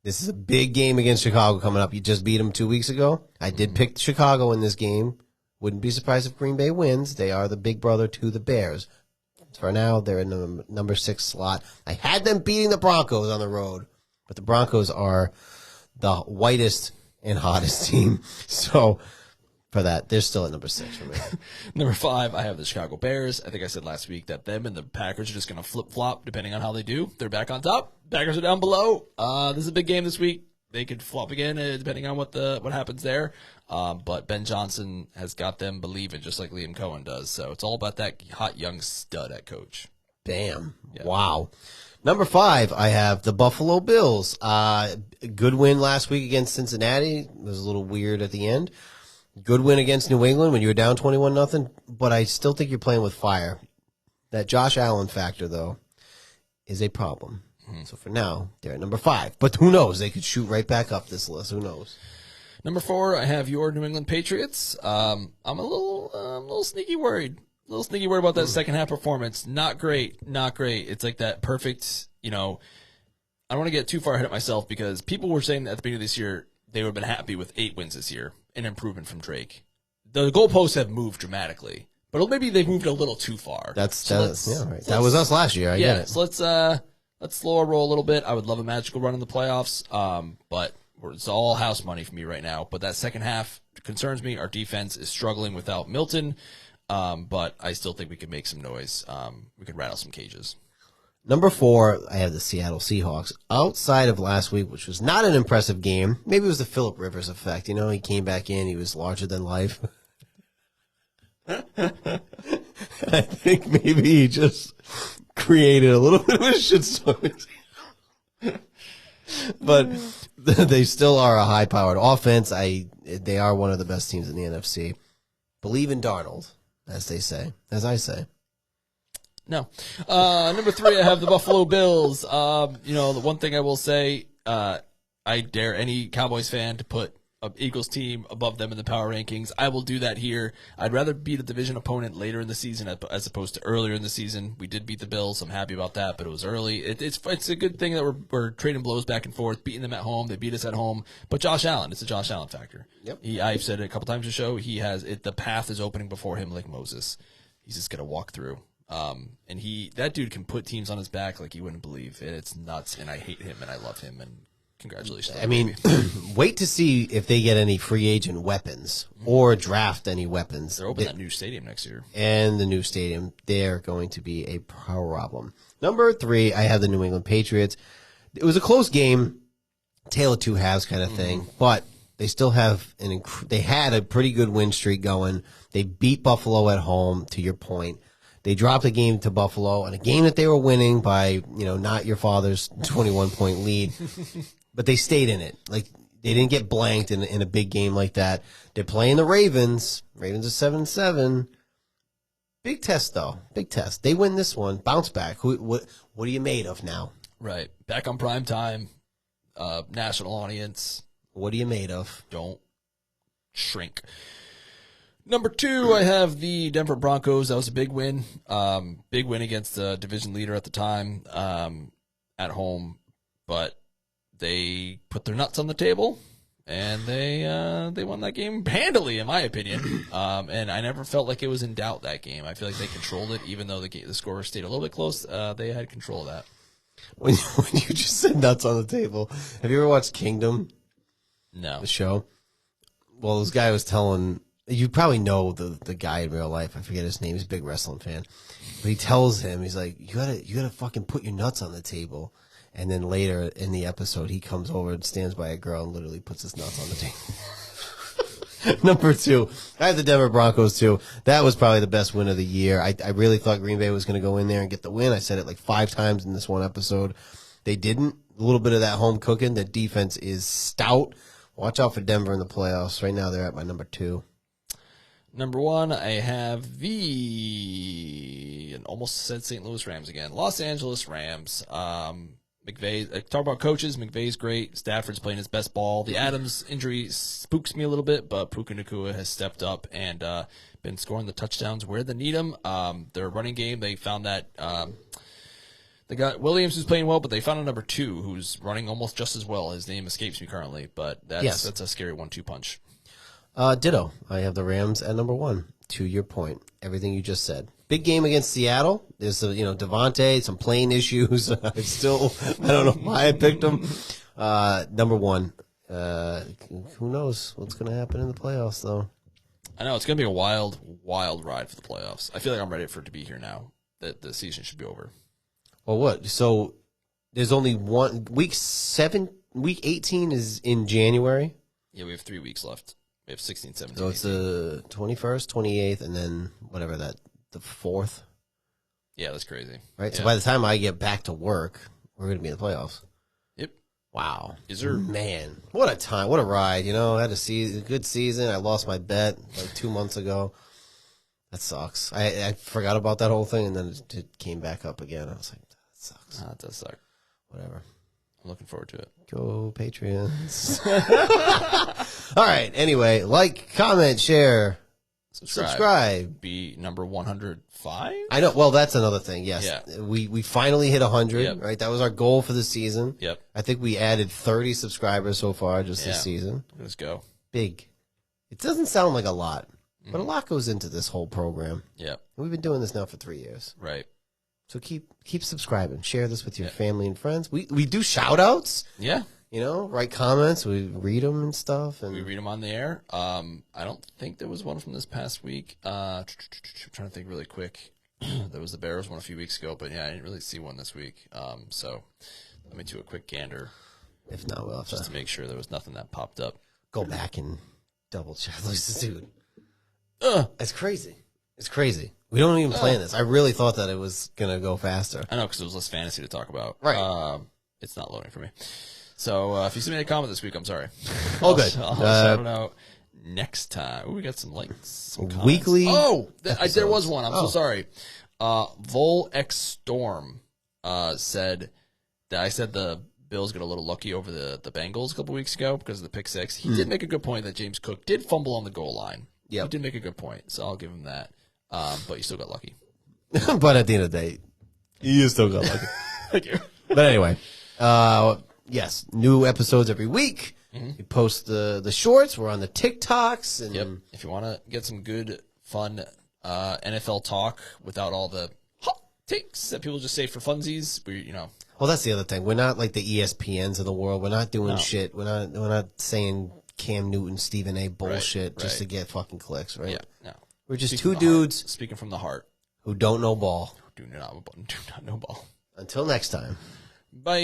This is a big game against Chicago coming up. You just beat them 2 weeks ago. I did pick Chicago in this game. Wouldn't be surprised if Green Bay wins. They are the big brother to the Bears. For now, they're in the number 6 slot. I had them beating the Broncos on the road, but the Broncos are the whitest and hottest team. So for that, they're still at number 6 for me. Number 5, I have the Chicago Bears. I think I said last week that them and the Packers are just going to flip-flop depending on how they do. They're back on top. Packers are down below. This is a big game this week. They could flop again depending on what happens there. But Ben Johnson has got them believing just like Liam Cohen does. So it's all about that hot young stud at coach. Bam. Yeah. Wow. Number 5, I have the Buffalo Bills. Good win last week against Cincinnati. It was a little weird at the end. Good win against New England when you were down 21-0, but I still think you're playing with fire. That Josh Allen factor, though, is a problem. So for now, they're at number 5. But who knows? They could shoot right back up this list. Who knows? Number 4, I have your New England Patriots. I'm a little sneaky worried. A little sneaky worried about that second half performance. Not great. It's like that perfect, I don't want to get too far ahead of myself because people were saying at the beginning of this year they would have been happy with 8 wins this year. An improvement from Drake. The goalposts have moved dramatically, but maybe they've moved a little too far. Right. That was us last year. I get it. So let's slow our roll a little bit. I would love a magical run in the playoffs, but it's all house money for me right now. But that second half concerns me. Our defense is struggling without Milton, but I still think we could make some noise. We could rattle some cages. Number 4, I have the Seattle Seahawks. Outside of last week, which was not an impressive game, maybe it was the Phillip Rivers effect. He came back in, he was larger than life. I think maybe he just created a little bit of a shitstorm. But they still are a high-powered offense. They are one of the best teams in the NFC. Believe in Darnold, as I say. No. Number 3, I have the Buffalo Bills. The one thing I will say, I dare any Cowboys fan to put an Eagles team above them in the power rankings. I will do that here. I'd rather beat a division opponent later in the season as opposed to earlier in the season. We did beat the Bills. I'm happy about that, but it was early. It's a good thing that we're trading blows back and forth, beating them at home. They beat us at home. But Josh Allen, it's a Josh Allen factor. Yep. I've said it a couple times on the show. The path is opening before him like Moses. He's just going to walk through. And that dude can put teams on his back like you wouldn't believe. It's nuts, and I hate him, and I love him, and congratulations. I mean, wait to see if they get any free agent weapons or draft any weapons. They're opening that new stadium next year. And the new stadium, they're going to be a problem. Number 3, I have the New England Patriots. It was a close game, tale of two halves kind of thing, but they still have they had a pretty good win streak going. They beat Buffalo at home, to your point. They dropped a game to Buffalo, and a game that they were winning by, not your father's 21-point lead, but they stayed in it. Like, they didn't get blanked in a big game like that. They're playing the Ravens. Ravens are 7-7. Big test, though. Big test. They win this one. Bounce back. What are you made of now? Right. Back on prime time. National audience. What are you made of? Don't shrink. Number 2, I have the Denver Broncos. That was a big win. Big win against the division leader at the time at home. But they put their nuts on the table, and they won that game handily, in my opinion. And I never felt like it was in doubt, that game. I feel like they controlled it, even though the score stayed a little bit close. They had control of that. When you just said nuts on the table, have you ever watched Kingdom? No. The show? Well, this guy was telling, you probably know the guy in real life. I forget his name. He's a big wrestling fan. But he tells him, he's like, you gotta fucking put your nuts on the table. And then later in the episode, he comes over and stands by a girl and literally puts his nuts on the table. Number 2, I have the Denver Broncos too. That was probably the best win of the year. I really thought Green Bay was going to go in there and get the win. I said it like 5 times in this one episode. They didn't. A little bit of that home cooking. The defense is stout. Watch out for Denver in the playoffs. Right now, they're at my number 2. Number 1, I have and almost said St. Louis Rams again. Los Angeles Rams. McVay, talk about coaches. McVay's great. Stafford's playing his best ball. The Adams injury spooks me a little bit, but Puka Nacua has stepped up and been scoring the touchdowns where they need them. Their running game, they found that they got Williams, who's playing well, but they found a number 2 who's running almost just as well. His name escapes me currently, but that's a scary 1-2 punch. Ditto. I have the Rams at number 1. To your point, everything you just said. Big game against Seattle. There's Devontae, some playing issues. I don't know why I picked him. Number 1. Who knows what's going to happen in the playoffs, though? I know it's going to be a wild, wild ride for the playoffs. I feel like I'm ready for it to be here now. That the season should be over. Well, what? So there's only one week 18 is in January. Yeah, we have 3 weeks left. We have 16, 17, So it's 18. the 21st, 28th, and then whatever the 4th. Yeah, that's crazy. Right? Yeah. So by the time I get back to work, we're going to be in the playoffs. Yep. Wow. Is there... Man, what a time. What a ride. I had a good season. I lost my bet like 2 months ago. That sucks. I forgot about that whole thing, and then it came back up again. I was like, that sucks. That does suck. Whatever. I'm looking forward to it. Go Patriots. All right. Anyway, like, comment, share, subscribe. Be number 105? I know. Well, that's another thing. Yes. Yeah. We finally hit 100, Yep. right? That was our goal for the season. Yep. I think we added 30 subscribers so far just this season. Let's go. Big. It doesn't sound like a lot, but a lot goes into this whole program. Yep. We've been doing this now for 3 years. Right. So keep subscribing. Share this with your family and friends. We do shout outs. Yeah. Write comments. We read them and stuff. And We read them on the air. I don't think there was one from this past week. I'm trying to think really quick. There was the Bears one a few weeks ago, but yeah, I didn't really see one this week. So let me do a quick gander if not, we'll have just to make sure there was nothing that popped up. go back and double check. Dude, it's crazy. It's crazy. We don't even plan this. I really thought that it was going to go faster. I know, because it was less fantasy to talk about. Right. It's not loading for me. So if you submit a comment this week, I'm sorry. All good. I'll shout it out next time. Ooh, we got some likes. Some comments. Weekly there was one. I'm so Oh. sorry. Vol X Storm said that I said the Bills got a little lucky over the Bengals a couple weeks ago because of the pick six. He did make a good point that James Cook did fumble on the goal line. Yep. He did make a good point, so I'll give him that. But you still got lucky. But at the end of the day, you still got lucky. Thank you. But anyway, yes, new episodes every week. We post the shorts. We're on the TikToks. And Yep. If you want to get some good, fun NFL talk without all the hot takes that people just say for funsies, Well, that's the other thing. We're not like the ESPNs of the world. We're not doing No. shit. We're not saying Cam Newton, Stephen A. bullshit just to right. get fucking clicks, right? Yeah, no. We're just Speaking two from the heart. dudes Speaking from the heart. who don't know ball. Do not know ball. Until next time. Bye.